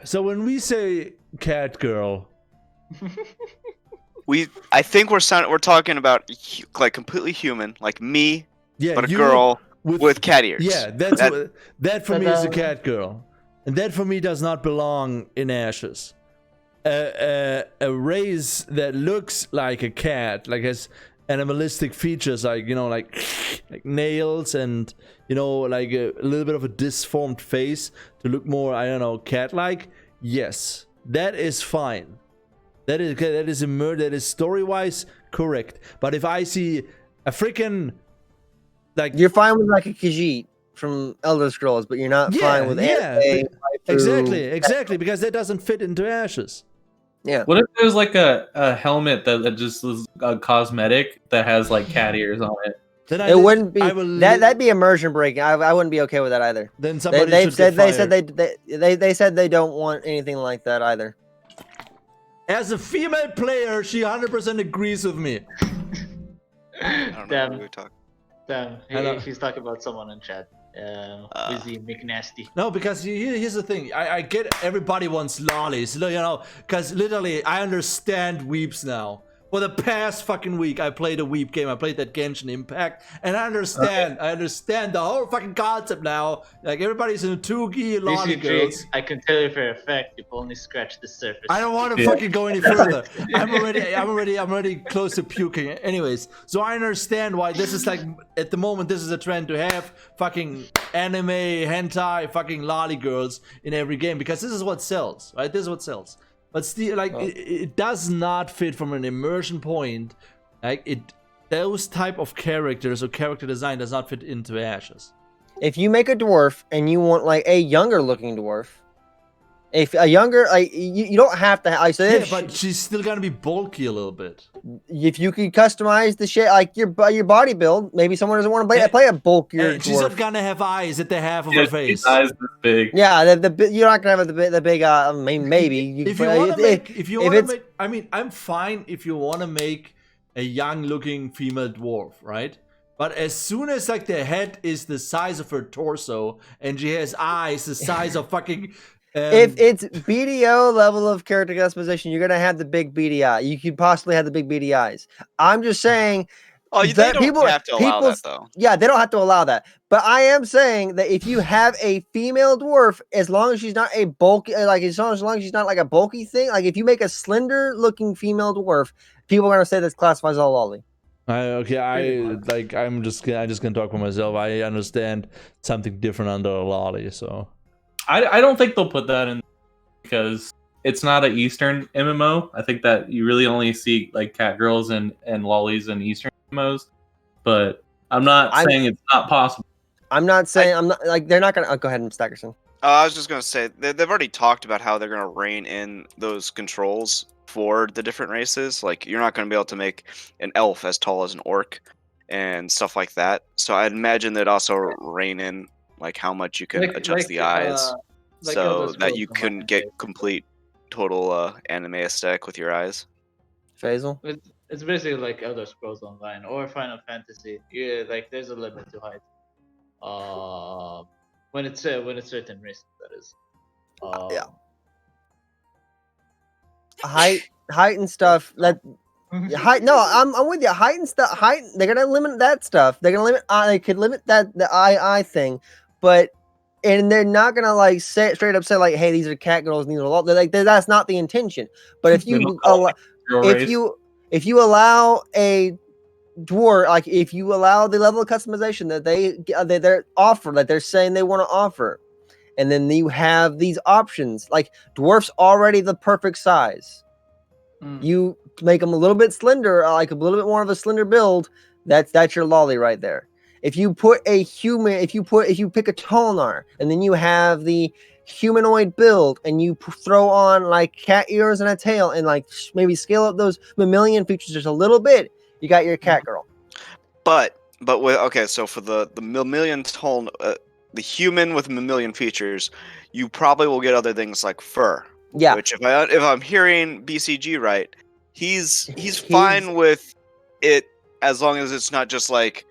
So when we say cat girl, I think we're talking about like completely human, like me, yeah, but a girl with cat ears. Yeah, that for me is a cat girl, and that for me does not belong in Ashes. A race that looks like a cat, like has animalistic features, like like nails and like a little bit of a disformed face to look more, I don't know, cat-like. Yes, that is fine. That is story-wise correct. But if I see a freaking like, you're fine with like a Khajiit from Elder Scrolls, but you're not fine with anime, exactly, because that doesn't fit into Ashes. Yeah. What if there's like a helmet that just is a cosmetic that has like cat ears on it? Then it wouldn't be that'd be immersion breaking. I wouldn't be okay with that either. Then somebody they said they don't want anything like that either. As a female player, she 100% agrees with me. I don't know who we talk. Damn, she's talking about someone in chat. Busy McNasty. No, because here's the thing. I get everybody wants lollies, because literally I understand weeps now. For the past fucking week, I played a weep game. I played that Genshin Impact, and I understand. I understand the whole fucking concept now. Like everybody's in a 2G lolly girls. I can tell you for a fact, you've only scratched the surface. I don't want to fucking go any further. I'm already close to puking. Anyways, so I understand why this is like at the moment this is a trend to have fucking anime, hentai, fucking lolly girls in every game because this is what sells, right? This is what sells. But still, like, it does not fit from an immersion point. Like, those type of characters or character design does not fit into Ashes. If you make a dwarf and you want, like, a younger looking dwarf, if a younger, like, you don't have to, but she's still gonna be bulky a little bit. If you could customize the shit, like your body build, maybe someone doesn't want to play a bulkier dwarf. She's not gonna have eyes at the half of her face. Eyes this big. Yeah, you're not gonna have the big. Maybe if you want to make, I mean, I'm fine if you want to make a young-looking female dwarf, right? But as soon as like the head is the size of her torso and she has eyes the size of fucking. If it's BDO level of character customization, you're gonna have the big beady eye. You could possibly have the big beady eyes. I'm just saying. Oh, they don't have to allow that though. Yeah, they don't have to allow that. But I am saying that if you have a female dwarf, as long as she's not a bulky, like as long as she's not like a bulky thing, like if you make a slender looking female dwarf, people are gonna say this classifies as a lolly. I'm just gonna talk for myself. I understand something different under a lolly, so. I don't think they'll put that in because it's not an Eastern MMO. I think that you really only see like cat girls and lollies in Eastern MMOs. But I'm not saying it's not possible. I'm not saying I'm not like they're not gonna. Go ahead, Stackerson. I was just gonna say they've already talked about how they're gonna rein in those controls for the different races. Like you're not gonna be able to make an elf as tall as an orc and stuff like that. So I'd imagine they'd also rein in like how much you can adjust the eyes so that you couldn't get complete total anime aesthetic with your eyes. Faisal? It's basically like Elder Scrolls Online or Final Fantasy. Yeah, like there's a limit to height. When it's certain races, that is. Yeah. Height and stuff. Height. No, I'm with you. Height and stuff. Height. They're gonna limit that stuff. They're gonna limit. They could limit the eye thing. But they're not gonna like say straight up say like, hey, these are cat girls and these are all. They're like that's not the intention. But if you if you allow a dwarf, like if you allow the level of customization that they're offer, that they're saying they want to offer, and then you have these options, like dwarfs already the perfect size. You make them a little bit slender, like a little bit more of a slender build. That's your lolly right there. If you put a human, if you pick a Tolnar, and then you have the humanoid build, and you throw on like cat ears and a tail, and like maybe scale up those mammalian features just a little bit, you got your cat girl. But with okay, so for the mammalian tone, the human with mammalian features, you probably will get other things like fur. Yeah. Which if I'm hearing BCG right, he's fine with it as long as it's not just like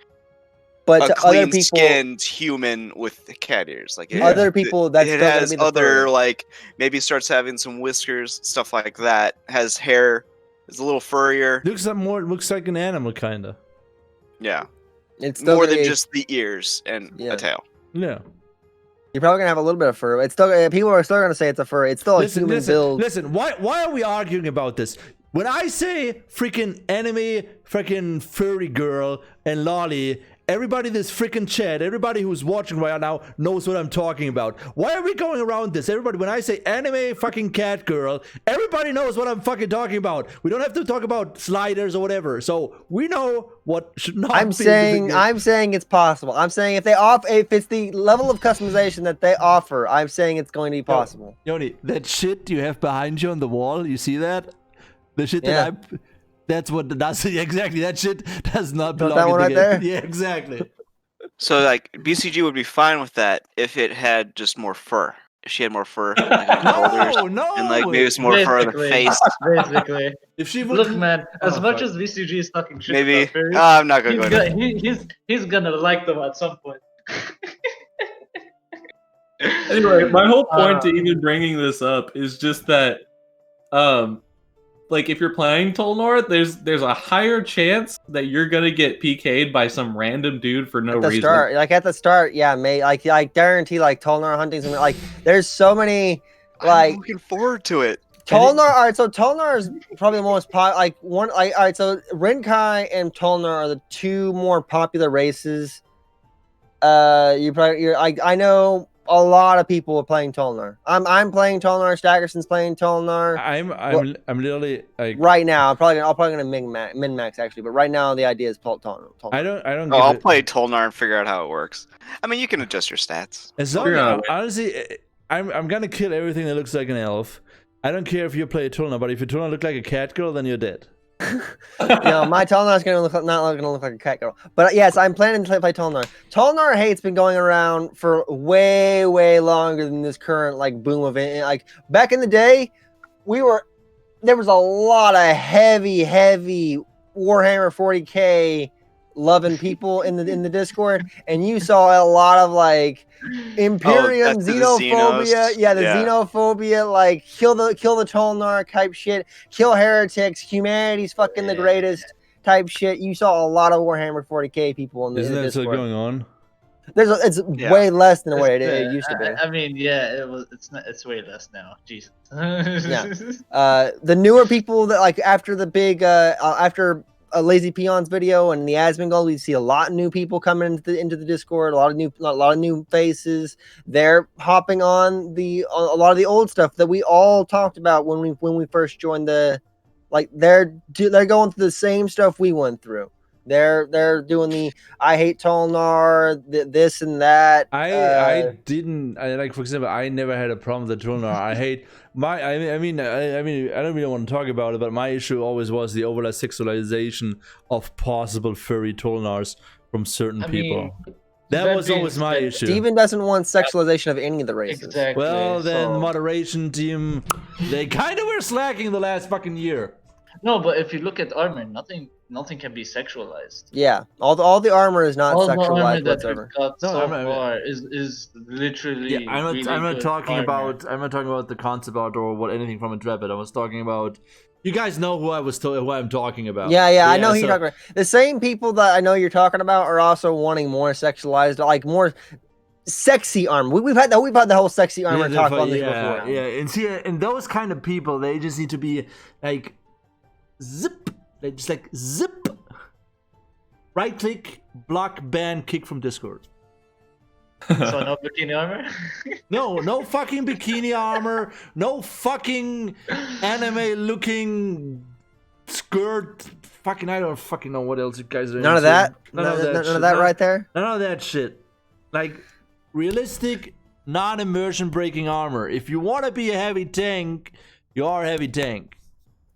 but a to other people, clean-skinned human with cat ears. Like other people, that's it still gonna has be the other fur. like maybe starts having some whiskers, stuff like that. Has hair, is a little furrier. Looks like an animal, kinda. Yeah, It's still more gonna than be, just the ears and a tail. Yeah. you're probably gonna have a little bit of fur. It's still people are still gonna say it's a fur. It's still a human build. Listen, why are we arguing about this? When I say freaking anime, freaking furry girl and lolly, everybody in this freaking chat, everybody who's watching right now knows what I'm talking about. Why are we going around this? Everybody, when I say anime fucking cat girl, everybody knows what I'm fucking talking about. We don't have to talk about sliders or whatever. So we know what should not I'm be. saying it's possible. I'm saying if it's the level of customization that they offer, I'm saying it's going to be possible. Yoni, that shit you have behind you on the wall, you see that? The shit that that's what does exactly. That shit does not belong that in one the right game. there? Yeah, exactly. So like BCG would be fine with that if it had just more fur. If she had more fur, like on the shoulders, No. and like maybe some more fur on the face. Basically. If she would Look, man, as much fuck. as VCG is talking shit Maybe about furries, I'm not gonna go. he's gonna like them at some point. Anyway, my whole point to even bringing this up is just that, like if you're playing Tolnor, there's a higher chance that you're gonna get PK'd by some random dude for no reason. At the start, yeah, I guarantee like Tolnar hunting, like there's so many like. I'm looking forward to it. Tolnar, all right. So Tolnar is probably the most all right. So Rinkai and Tolnar are the two more popular races. I know a lot of people are playing Tolnar. I'm playing Tolnar. Staggerson's playing Tolnar. I'm literally like right now. I'm probably gonna min max actually, but right now the idea is Tolnar. I don't. Oh, I'll play Tolnar and figure out how it works. I mean, you can adjust your stats. As long honestly, I'm gonna kill everything that looks like an elf. I don't care if you play a Tolnar, but if your Tolnar look like a cat girl, then you're dead. My Tolnar is not gonna look like a cat girl. But yes, I'm planning to play Tolnar. Tolnar hate's been going around for way longer than this current like boom of it. Like back in the day, there was a lot of heavy Warhammer 40K loving people in the Discord, and you saw a lot of like Imperium xenophobia. Xenophobia, like kill the Tolnar type shit, kill heretics, humanity's fucking the greatest type shit. You saw a lot of Warhammer 40K people in the Discord. Isn't that still going on? It's way less than what it used to be. I mean, yeah, it's way less now. Jesus. The newer people that like after the big after a Lazy Peons video and the Asmongold, we see a lot of new people coming into the Discord, a lot of new faces. They're hopping on a lot of the old stuff that we all talked about when we first joined they're going through the same stuff we went through. They're doing the I hate Tolnar, this and that. I for example, I never had a problem with the Tolnar. I mean, I don't really want to talk about it, but my issue always was the overall sexualization of possible furry Tolnars from certain people. That was always my issue. Steven doesn't want sexualization of any of the races. Exactly. Well, then moderation team, they kind of were slacking the last fucking year. No, but if you look at armor, nothing can be sexualized. Yeah, all the armor is not all sexualized the armor whatsoever. that we've got so far is literally. Yeah, I'm not talking about the concept art or what anything from Intrepid. I was talking about. You guys know who I'm talking about. Yeah, I know who you're talking about. The same people that I know you're talking about are also wanting more sexualized, like more sexy armor. We've had the whole sexy armor talk on this before. Yeah, and see, and those kind of people, they just need to be like. Zip, just like zip. Right click, block, ban, kick from Discord. So no bikini armor? No fucking bikini armor. No fucking anime looking skirt. Fucking, I don't fucking know what else you guys are None of into. that. None None of that. of shit. that right there. None of that shit. Like realistic, non-immersion breaking armor. If you want to be a heavy tank, you are a heavy tank.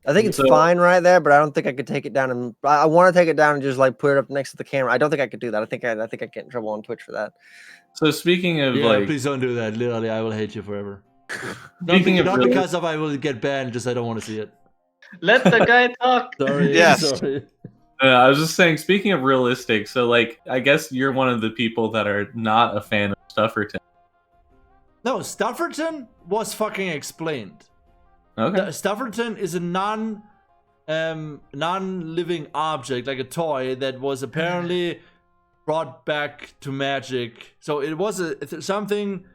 I think it's fine right there, but I don't think I could take it down. And I want to take it down and just like put it up next to the camera. I don't think I could do that. I think I get in trouble on Twitch for that. So speaking of Yeah, please don't do that. Literally, I will hate you forever. Speaking of not really- because of I will get banned, just I don't want to see it. Let the guy talk. Sorry. Yes. Sorry. I was just saying, speaking of realistic, so like, I guess you're one of the people that are not a fan of Stufferton. No, Stufferton was fucking explained. Okay. Stufferton is a non-living object, like a toy that was apparently brought back to Magic. So it was something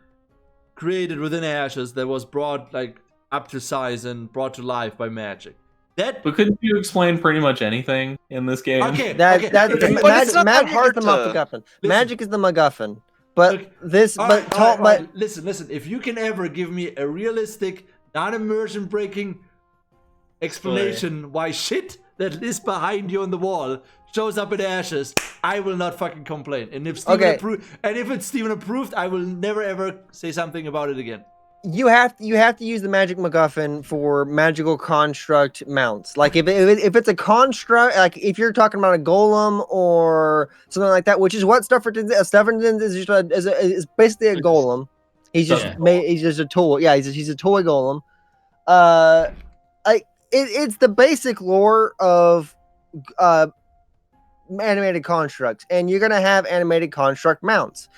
created within Ashes that was brought like up to size and brought to life by Magic. That But couldn't you explain pretty much anything in this game? okay. That's But it's not that magic is hard the to- MacGuffin. Magic is the MacGuffin. But Okay. this, All but right, talk, all right, but listen. If you can ever give me a realistic, non-immersion breaking explanation why shit that is behind you on the wall shows up in Ashes, I will not fucking complain. And if Steven if it's Steven approved, I will never ever say something about it again. you have to use the magic MacGuffin for magical construct mounts. Like if it's a construct, like if you're talking about a golem or something like that, which is what Stufferton is. Stufferton is basically a golem. He's just he's just a toy. Yeah, he's a toy golem. It's the basic lore of animated constructs, and you're gonna have animated construct mounts.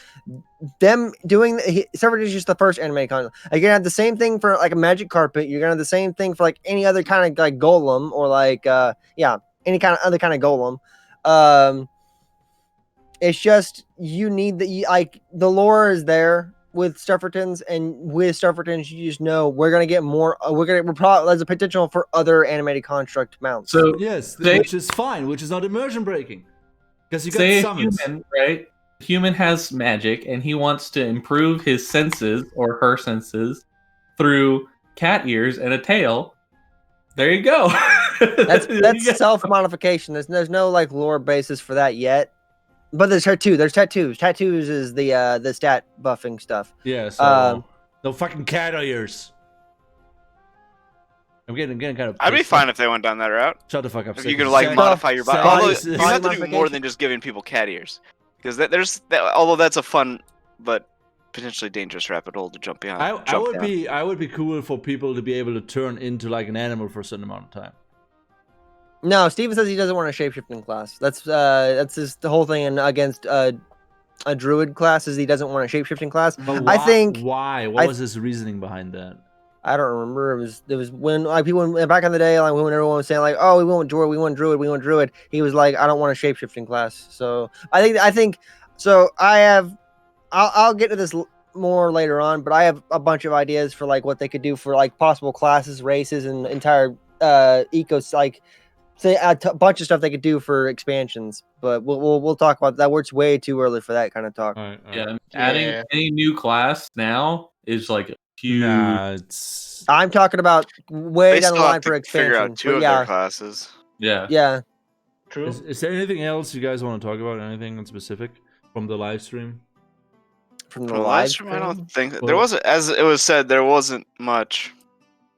Them doing Stufferton is just the first animated construct. You're gonna have the same thing for like a magic carpet. You're gonna have the same thing for like any other kind of like golem or like any kind of other kind of golem. It's just you need the lore is there with Stuffertons, and with Stuffertons you just know we're gonna get more. We're probably there's a potential for other animated construct mounts. So Yes, which is fine, which is not immersion breaking, because you say got a summons. human, right? Human has magic, and he wants to improve his senses or her senses through cat ears and a tail. There you go. That's self modification. There's no like lore basis for that yet. But there's tattoos. Tattoos is the stat buffing stuff. Yeah, so no fucking cat ears. I'm getting kind of. I'd be pissed. fine if they went down that route. Shut the fuck up. If Seth. you could like Seth- modify your body, Seth although is- you have to do more modification. than just giving people cat ears, because although that's a fun but potentially dangerous rabbit hole to jump behind. I would be cool for people to be able to turn into like an animal for a certain amount of time. No, Steven says he doesn't want a shapeshifting class. That's the whole thing. And against a druid class is he doesn't want a shapeshifting class. But I think why? What was his reasoning behind that? I don't remember. It was when like people back in the day, like when everyone was saying like, oh, we want druid. He was like, I don't want a shapeshifting class. So I think so. I'll get to this more later on, but I have a bunch of ideas for like what they could do for like possible classes, races, and entire ecos like. Say a bunch of stuff they could do for expansions, but we'll talk about that. It's way too early for that kind of talk. All right. Yeah, adding any new class now is like a huge. Nah, it's I'm talking about way They down the still line have for to figure expansion. out two But of yeah, their classes. Yeah. True. Is there anything else you guys want to talk about? Anything in specific from the live stream? from the From the live live stream, I don't think Well- there wasn't. As it was said, there wasn't much,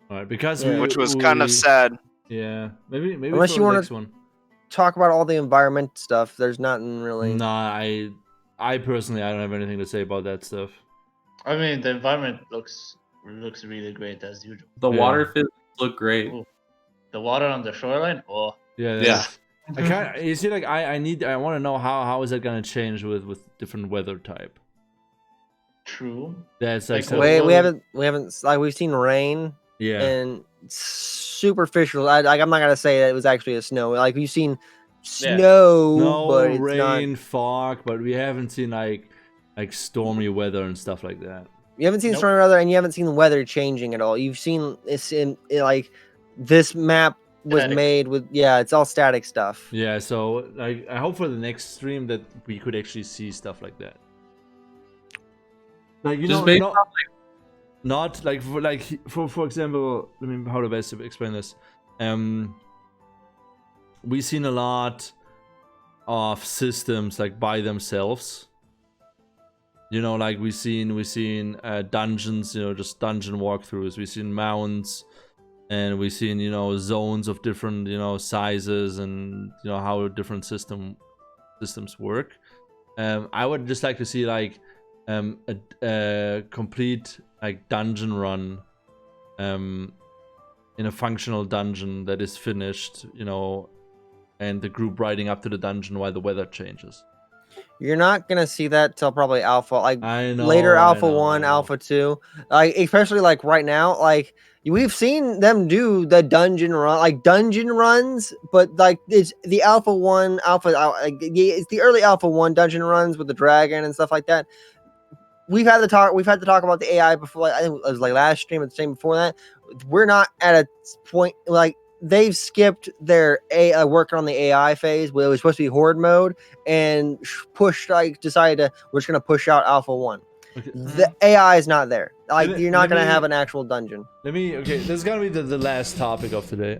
All right, because Yeah. which was kind of sad. Yeah, maybe Unless for you the wanna- next one. talk about all the environment stuff. There's nothing really. Nah, I personally I don't have anything to say about that stuff. I mean, the environment looks really great as usual. The Yeah. water physics look great. Ooh. The water on the shoreline. Oh, Yeah. Yeah. I can't. You see, like I want to know how is that gonna change with different weather type. true. That's like Like, so, we Well- haven't like we've seen rain yeah. and superficial. I'm not gonna say that it was actually a snow. Like we've seen snow, No but it's rain, not. fog, but we haven't seen like stormy weather and stuff like that. You haven't seen Nope. stormy weather, and you haven't seen the weather changing at all. You've seen this like this map was Static. made with it's all static stuff. Yeah, so I hope for the next stream that we could actually see stuff like that. Like Just based on, not like for example, I mean, how to best explain this? we've seen a lot of systems like by themselves. You know, like we've seen dungeons, you know, just dungeon walkthroughs. We've seen mounts, and we've seen, you know, zones of different, you know, sizes, and you know how different systems work. I would just like to see like a complete like dungeon run, in a functional dungeon that is finished, you know, and the group riding up to the dungeon while the weather changes. You're not gonna see that till probably alpha, like I know, later I alpha know, 1, I know. alpha 2, like especially like right now, like we've seen them do the dungeon run, like dungeon runs, but like it's the alpha 1, it's the early alpha 1 dungeon runs with the dragon and stuff like that. We've had to talk about the AI before. Like, I think it was like last stream or the stream before that. We're not at a point like they've skipped their working on the AI phase where it was supposed to be horde mode and decided to we're just gonna push out alpha 1. Okay. The AI is not there. Like Let you're not gonna me- have an actual dungeon. Okay, this is gonna be the last topic of today.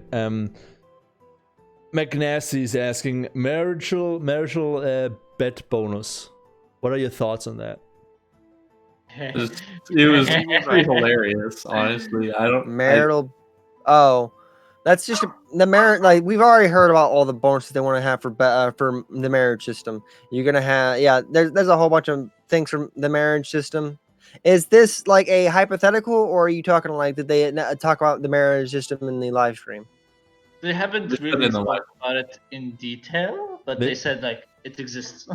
McNasty is asking marital bet bonus. What are your thoughts on that? It was pretty hilarious, honestly. I don't. Marital. That's just the marriage. Like we've already heard about all the bonuses they want to have for the marriage system. You're gonna have There's a whole bunch of things from the marriage system. Is this like a hypothetical, or are you talking like did they talk about the marriage system in the live stream? They haven't Just put really in the talked about it in detail, but they said like it exists.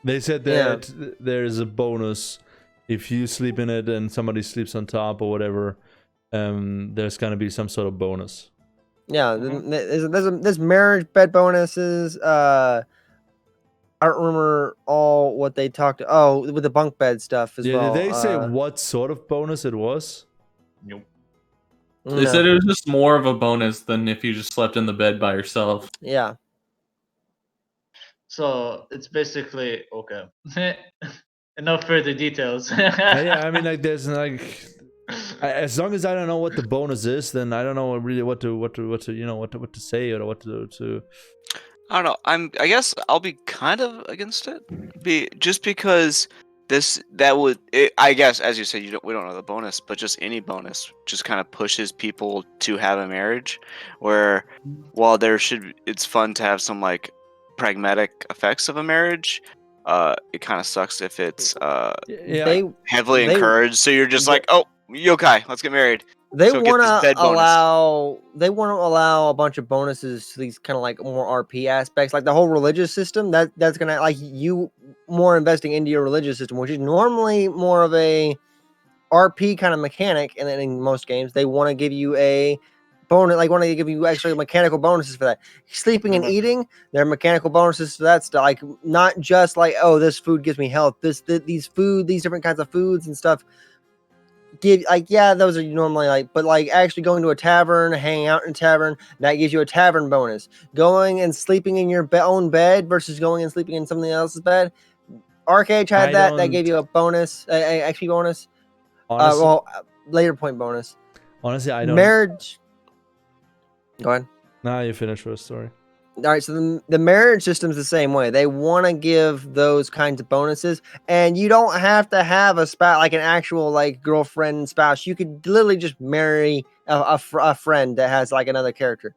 They said that there is a bonus if you sleep in it and somebody sleeps on top or whatever. There's gonna be some sort of bonus. Yeah, there's marriage bed bonuses. I don't remember all what they talked. Oh, with the bunk bed stuff as well. Did they say what sort of bonus it was? Nope. They said it was just more of a bonus than if you just slept in the bed by yourself. Yeah. So it's basically okay. Enough further details. Yeah, I mean, like, there's like, as long as I don't know what the bonus is, then I don't know really what to say or what to. I don't know. I guess I'll be kind of against it, just because I guess, as you said, we don't know the bonus, but just any bonus just kind of pushes people to have a marriage. Where while it's fun to have some like pragmatic effects of a marriage. It kind of sucks if it's heavily encouraged. So you're just like, oh, yokai, let's get married. They So want get this bed to allow a bunch of bonuses to these kind of like more RP aspects, like the whole religious system. That's gonna like you more investing into your religious system, which is normally more of a RP kind of mechanic. And then in most games, they want to give you a bonus, like want to give you actually mechanical bonuses for that. Sleeping and eating, there are mechanical bonuses to that stuff. Like not just like, oh, this food gives me health. These different kinds of foods and stuff give like, yeah, those are normally like, but like actually going to a tavern, hanging out in a tavern, that gives you a tavern bonus. Going and sleeping in your own bed versus going and sleeping in somebody else's bed. Arcade had that gave you a bonus, XP bonus. Honestly, later point bonus. Honestly, I don't. Marriage. Go ahead. Nah, you finish first. Sorry. All right, so the marriage system's the same way. They want to give those kinds of bonuses, and you don't have to have a spouse, like an actual like girlfriend and spouse. You could literally just marry a friend that has like another character.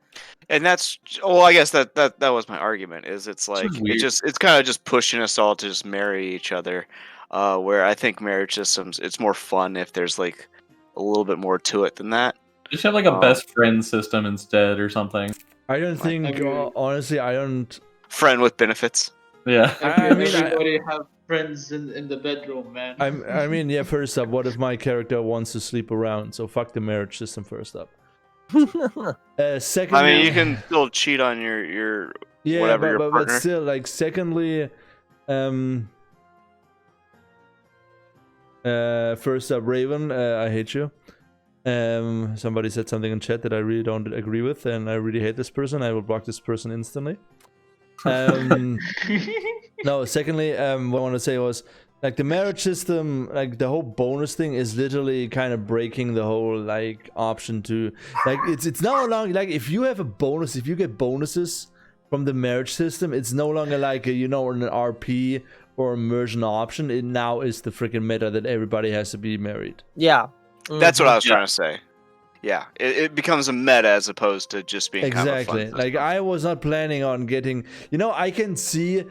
And that's I guess that was my argument. Is it's like it's kind of just pushing us all to just marry each other. Where I think marriage systems, it's more fun if there's like a little bit more to it than that. Just have like a best friend system instead or something. I don't think, honestly, I don't. Friend with benefits. Yeah. Everybody have friends in the bedroom, man. I mean, yeah. First up, what if my character wants to sleep around? So fuck the marriage system. First up. Secondly, I mean, you can still cheat on your whatever your partner. But still, like, secondly, first up, Raven, I hate you. Somebody said something in chat that I really don't agree with, and I really hate this person. I will block this person instantly. No, secondly, what I want to say was, like, the marriage system, like, the whole bonus thing is literally kind of breaking the whole, like, option to, like, it's no longer, like, if you have a bonus, if you get bonuses from the marriage system. It's no longer like an RP or immersion option. It now is the freaking meta that everybody has to be married. Yeah. That's what I was Yeah. trying to say. Yeah, it becomes a meta as opposed to just being Exactly. kind of a fun Like, system. I was not planning on getting, I can see,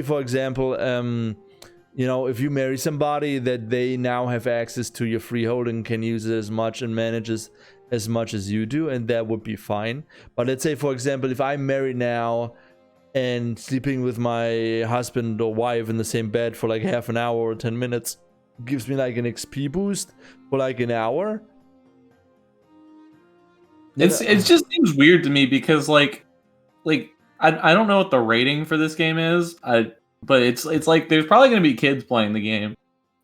for example, if you marry somebody, that they now have access to your freehold and can use it as much and manage as much as you do, and that would be fine. But let's say, for example, if I'm married now and sleeping with my husband or wife in the same bed for like half an hour or 10 minutes gives me like an XP boost for like an hour. It just seems weird to me because like I don't know what the rating for this game is. But it's like there's probably gonna be kids playing the game,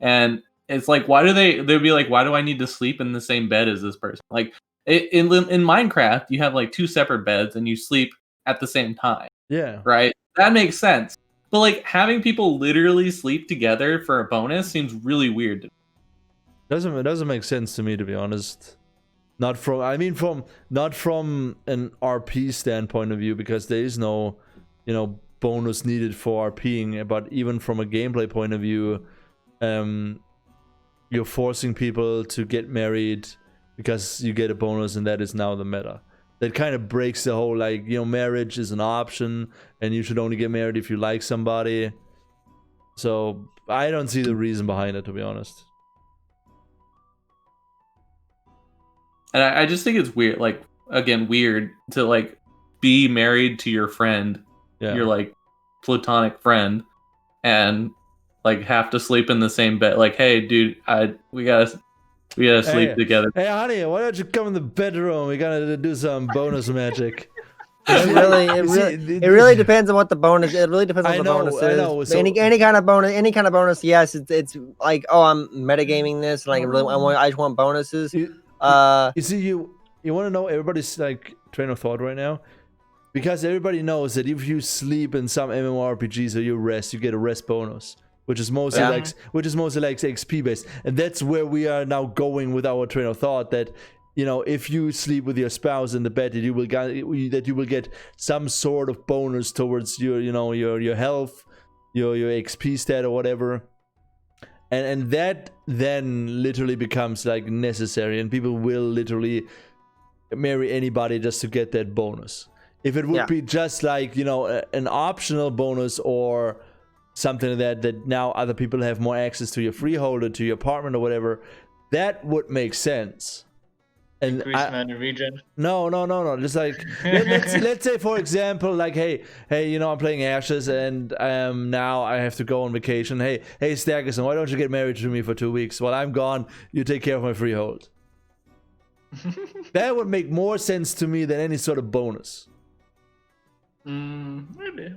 and it's like they'd be like, why do I need to sleep in the same bed as this person? Like in Minecraft, you have like 2 separate beds and you sleep at the same time. Yeah. Right? That makes sense. But like having people literally sleep together for a bonus seems really weird to me. It doesn't make sense to me, to be honest. Not from an RP standpoint of view, because there is no, bonus needed for RPing. But even from a gameplay point of view, you're forcing people to get married because you get a bonus, and that is now the meta. That kind of breaks the whole marriage is an option, and you should only get married if you like somebody. So I don't see the reason behind it, to be honest. And I just think it's weird, like, again, weird to, like, be married to your friend, your, like, platonic friend, and, like, have to sleep in the same bed. Like, hey, dude, we gotta sleep together. Hey, honey, why don't you come in the bedroom? We gotta do some bonus magic. It really depends on what the bonus. It really depends on what the bonus is. I know. So, any kind of bonus. Yes, it's like, oh, I'm metagaming this, and like I just want bonuses. You see, you want to know everybody's like train of thought right now, because everybody knows that if you sleep in some MMORPGs or you rest, you get a rest bonus, which is mostly like XP based, and that's where we are now going with our train of thought. That if you sleep with your spouse in the bed, that you will get some sort of bonus towards your your health, your XP stat or whatever. And that then literally becomes like necessary, and people will literally marry anybody just to get that bonus. If it would be just like an optional bonus or something like that now other people have more access to your freehold or to your apartment or whatever, that would make sense. And region. No. Just like let's say, for example, like, hey, I'm playing Ashes, and now I have to go on vacation. Hey, Staggerson, why don't you get married to me for 2 weeks? While I'm gone, you take care of my freehold. That would make more sense to me than any sort of bonus. Maybe.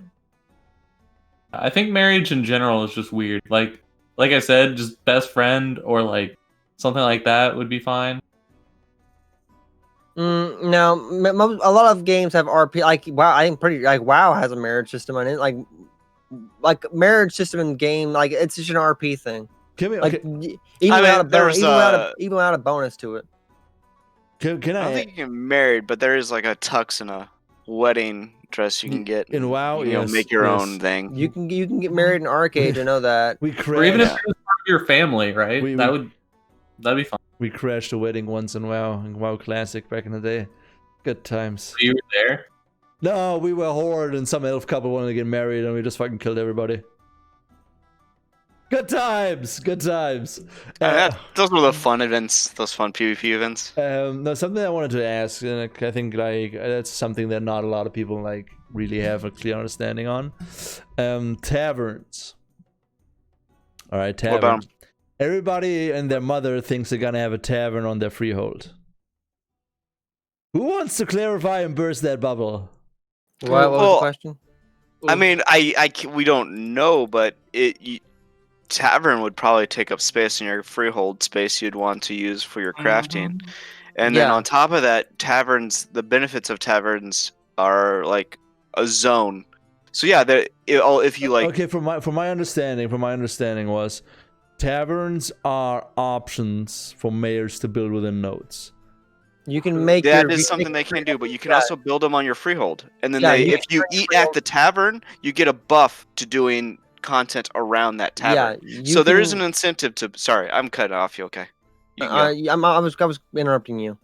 I think marriage in general is just weird. Like I said, just best friend or like something like that would be fine. No, a lot of games have RP. Like WoW, I think WoW has a marriage system on it. Like marriage system in game, like it's just an RP thing. Even without a bonus to it. Can I don't think you can get married, but there is like a tux and a wedding dress you can get in WoW. Make your own thing. You can get married in Arcade. I know that. Or even if it was part of your family, right? That'd be fun. We crashed a wedding once in WoW Classic back in the day. Good times. So you were there? No, we were horde, and some elf couple wanted to get married, and we just fucking killed everybody. Good times. Those were the fun events. Those fun PvP events. No, something I wanted to ask, and I think like that's something that not a lot of people like really have a clear understanding on. Taverns. All right, taverns. What about them? Everybody and their mother thinks they're gonna have a tavern on their freehold. Who wants to clarify and burst that bubble? What was the question? I mean, we don't know, but tavern would probably take up space in your freehold space you'd want to use for your crafting. And then on top of that, taverns, the benefits of taverns are like a zone. So yeah, if you like. Okay, from my understanding was, taverns are options for mayors to build within nodes. You can make That your, is you something can they make can do, but you can yeah. also build them on your freehold. And then Yeah, they, you if you can turn eat your at the tavern, you get a buff to doing content around that tavern. Yeah, you So there is can- an incentive to. Sorry, I'm cutting off you. Okay. You can go. I was interrupting you.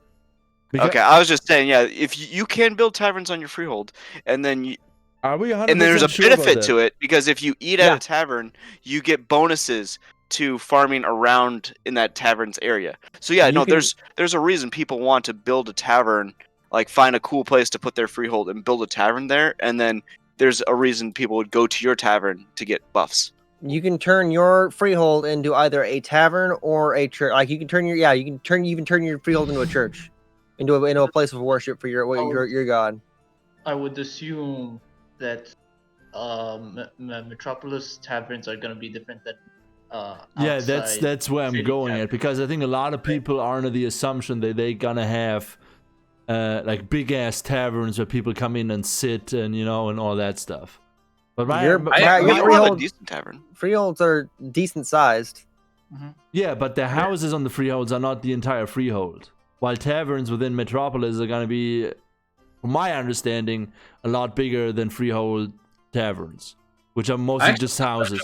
Because, Okay, I was just saying, yeah, if you can build taverns on your freehold, and then are we 100% and there's a sure about benefit that? to it because if you eat Yeah. at a tavern, you get bonuses to farming around in that tavern's area. So yeah, You no, can- there's a reason people want to build a tavern, like find a cool place to put their freehold and build a tavern there, and then there's a reason people would go to your tavern to get buffs. You can turn your freehold into either a tavern or a church. Like you can turn even turn your freehold into a church, into a place of worship for your god. I would assume that Metropolis taverns are gonna be different than Yeah, outside that's where I'm city going at, taverns. because I think a lot of people are under the assumption that they gonna have like big ass taverns where people come in and sit and and all that stuff. But Your You have a freehold decent tavern. freeholds are decent sized. yeah, but the houses on the freeholds are not the entire freehold. While taverns within Metropolis are gonna be, from my understanding, a lot bigger than freehold taverns, which are mostly just houses.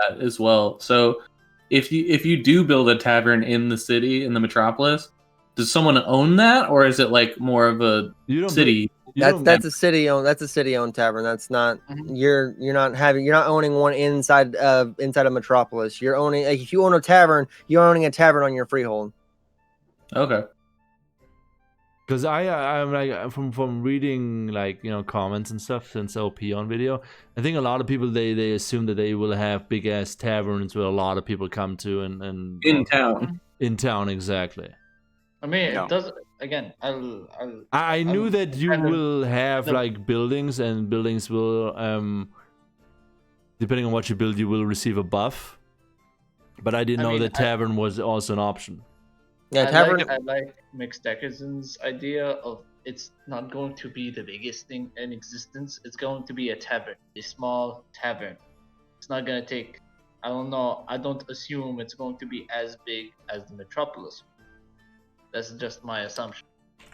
That as well. So if you do build a tavern in the city, in the metropolis, does someone own that, or is it like more of a You don't city? That's a city owned tavern. That's not you're not owning one inside of Metropolis. You're owning, like, if you own a tavern, you're owning a tavern on your freehold. Okay. Because I'm like from reading comments and stuff since LP on video, I think a lot of people they assume that they will have big ass taverns where a lot of people come to and In town. in town, exactly. I mean, No. it does. Again, I knew that you kind of- will have the- like buildings, and buildings will depending on what you build, you will receive a buff. But I didn't I know mean, that tavern was also an option. Yeah, tavern. I like McStackerson's idea of it's not going to be the biggest thing in existence. It's going to be a tavern, a small tavern. It's not gonna take. I don't know. I don't assume it's going to be as big as the Metropolis. That's just my assumption.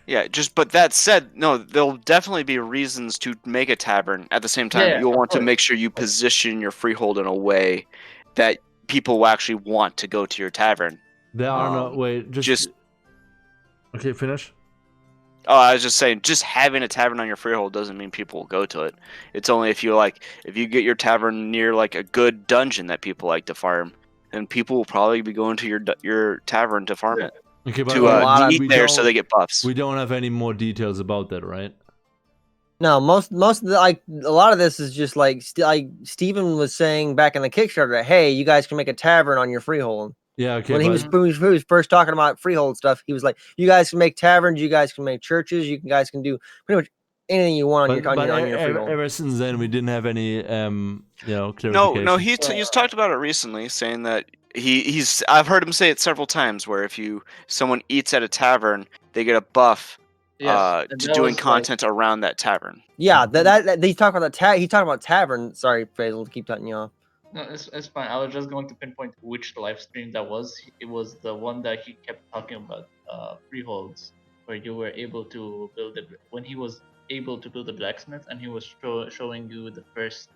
Yeah, but that said, no, there'll definitely be reasons to make a tavern. At the same time, Yeah, you'll of want to course. make sure you position your freehold in a way that people will actually want to go to your tavern. There are no wait, just- okay, finish. Oh, I was just saying, just having a tavern on your freehold doesn't mean people will go to it. It's only if you get your tavern near like a good dungeon that people like to farm, then people will probably be going to your tavern to farm it. Okay, but To eat we there so don't- they get buffs. We don't have any more details about that, right? No, most of the, like, a lot of this is just like Steven was saying back in the Kickstarter that, hey, you guys can make a tavern on your freehold. Yeah, okay. When he was first talking about freehold stuff, he was like, you guys can make taverns, you guys can make churches, you guys can do pretty much anything you want on your freehold. Ever since then, we didn't have any clarification. No, he's talked about it recently, saying that he's I've heard him say it several times where if someone eats at a tavern, they get a buff Yes, and to that doing was, content around that tavern. Yeah, that he's talking about he's talking about tavern. Sorry, Faisal, to keep cutting you off. No, it's fine. I was just going to pinpoint which live stream that was. It was the one that he kept talking about freeholds, where you were able to build it when he was able to build a blacksmith, and he was showing you the first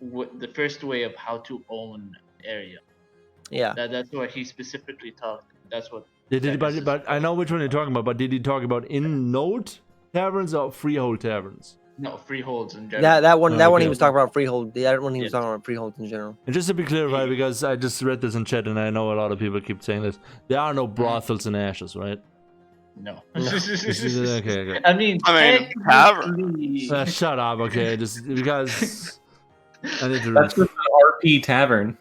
the first way of how to own an area. Yeah, That's what he specifically talked. That's what. Yeah, but I know which one you're talking about. But did he talk about in-node taverns or freehold taverns? No, freeholds in general. that one Okay. he was talking about freehold. The other one he was Yes. talking about freeholds in general. And just to be clarified, because I just read this in chat, and I know a lot of people keep saying this, there are no brothels in Ashes, right? No. Okay. I mean, tavern. technically- Shut up, okay? Just because I need to. That's just an RP tavern.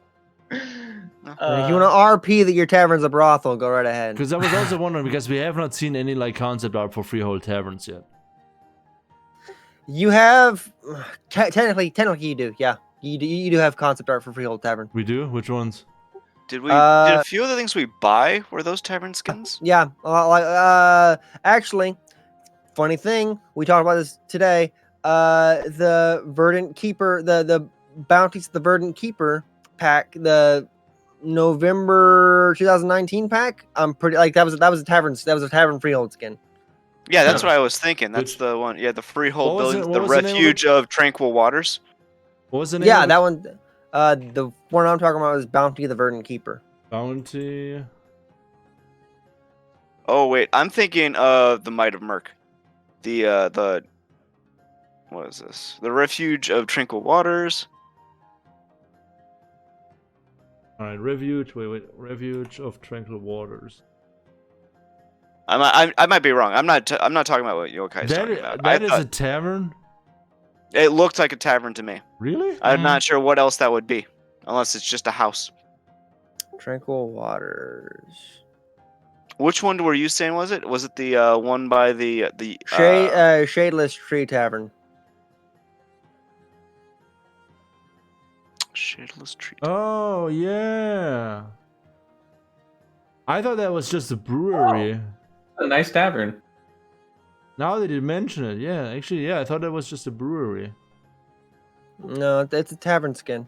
If you want to RP that your tavern's a brothel, go right ahead. Because I was also wondering, because we have not seen any like concept art for freehold taverns yet. You have technically you do. Yeah, you do have concept art for freehold tavern. We do? Which ones? Did a few of the things we buy were those tavern skins? Yeah, actually, funny thing, we talked about this today. The Verdant Keeper, the bounties, the Verdant Keeper pack, the November 2019 pack. I'm pretty like that was a tavern freehold skin. Yeah, that's Yeah. what I was thinking. That's Which- the one. Yeah, the freehold What was buildings, it- the what was the name of it? refuge of tranquil waters. What was the name? Yeah, of that it? one. The one I'm talking about is Bounty of the Verdant Keeper. Bounty. Oh wait, I'm thinking of the Might of Merc. The what is this? The refuge of tranquil waters. All right, refuge. Wait. Refuge of tranquil waters. I might be wrong. I'm not talking about what Yokai's talking about. That I is thought a tavern. it looked like a tavern to me. Really? I'm not sure what else that would be, unless it's just a house. Tranquil Waters. Which one were you saying was it? Was it the one by the Shadeless Tree Tavern. Shadeless Tree? Oh yeah. I thought that was just a brewery. A nice tavern. Now that you mention it, yeah, actually, yeah, I thought that was just a brewery. No, it's a tavern skin.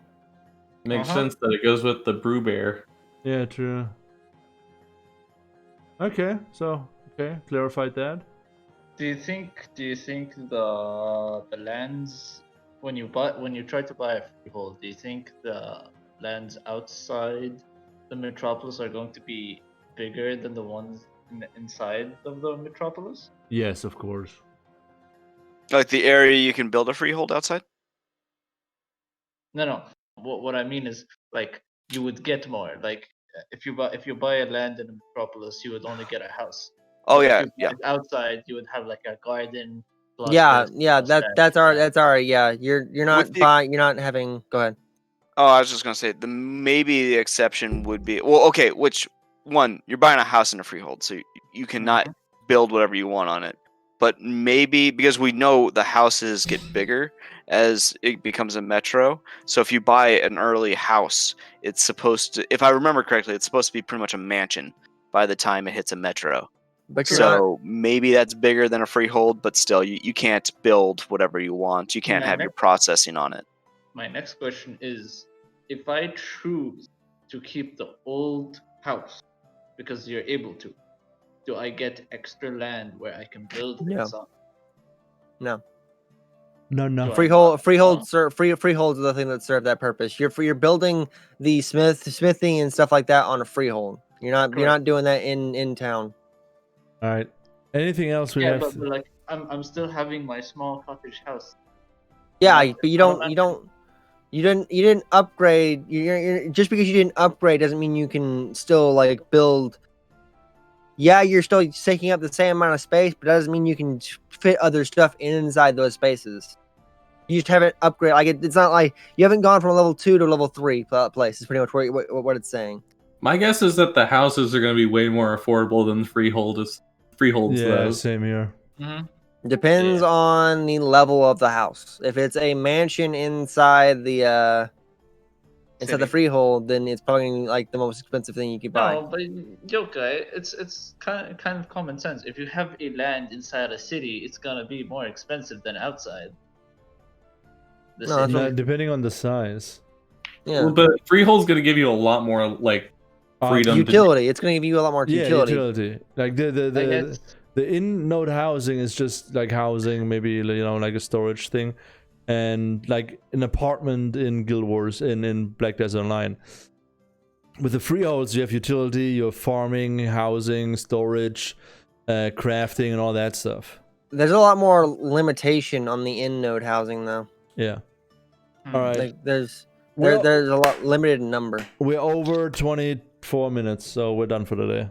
Makes sense that it goes with the brew bear. Yeah, true. Okay, clarified that. Do you think the lands when you try to buy a freehold, do you think the lands outside the metropolis are going to be bigger than the ones inside of the metropolis? Yes, of course. Like the area you can build a freehold outside? No. What I mean is like you would get more. Like if you buy a land in a metropolis, you would only get a house. Oh But if yeah, you yeah. buy it outside, you would have like a garden. Plus Yeah, this, yeah, plus that's all right. Yeah, you're not With the- buying. You're not having. Go ahead. Oh, I was just gonna say maybe the exception would be okay. Which one? You're buying a house in a freehold, so you cannot build whatever you want on it. But maybe because we know the houses get bigger as it becomes a metro. So if you buy an early house, it's supposed to, if I remember correctly, it's supposed to be pretty much a mansion by the time it hits a metro. But you're not. So maybe that's bigger than a freehold, but still, you can't build whatever you want. You can't My have your next- processing on it. My next question is, if I choose to keep the old house because you're able to, do I get extra land where I can build No. things on? No. Do I Freeholds not? serve freeholds are the thing that serve that purpose. You're building the smithing and stuff like that on a freehold. You're not doing that in town. All right. Anything else we Yeah, have? but like I'm still having my small cottage house. Yeah, Yeah, but you didn't upgrade. You're just because you didn't upgrade doesn't mean you can still like build. Yeah, you're still taking up the same amount of space, but that doesn't mean you can fit other stuff inside those spaces. You just haven't upgraded. Like it's not like you haven't gone from a level 2 to level 3 place. Is pretty much what it's saying. My guess is that the houses are going to be way more affordable than freeholds. Yeah, Though. same here. Depends on the level of the house. If it's a mansion inside the City. freehold, then it's probably like the most expensive thing you could buy. No, but Yokai, it's kind of common sense. If you have a land inside a city, it's gonna be more expensive than outside. The No, that's city. what- Depending on the size. Yeah, Well, but freehold's going to give you a lot more like freedom. utility. It's going to give you a lot more Yeah, utility. utility. Like I guess the in-node housing is just like housing, maybe like a storage thing, and like an apartment in Guild Wars in Black Desert Online. With the freeholds, you have utility, you have farming, housing, storage, crafting, and all that stuff. There's a lot more limitation on the in-node housing, though. Yeah. Hmm. All right. Like there's Well- there's a lot limited in number. We're over 24 minutes, so we're done for today.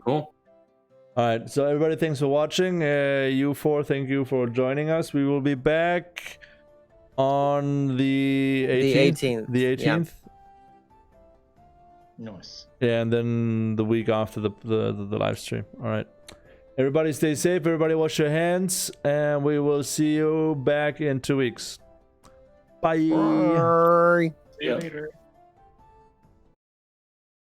Cool. All right, so everybody, thanks for watching. You four, thank you for joining us. We will be back on the 18th. The 18th. nice. Yeah, and then the week after the live stream. All right. Everybody stay safe. Everybody wash your hands. And we will see you back in 2 weeks. Bye. Bye. See you later.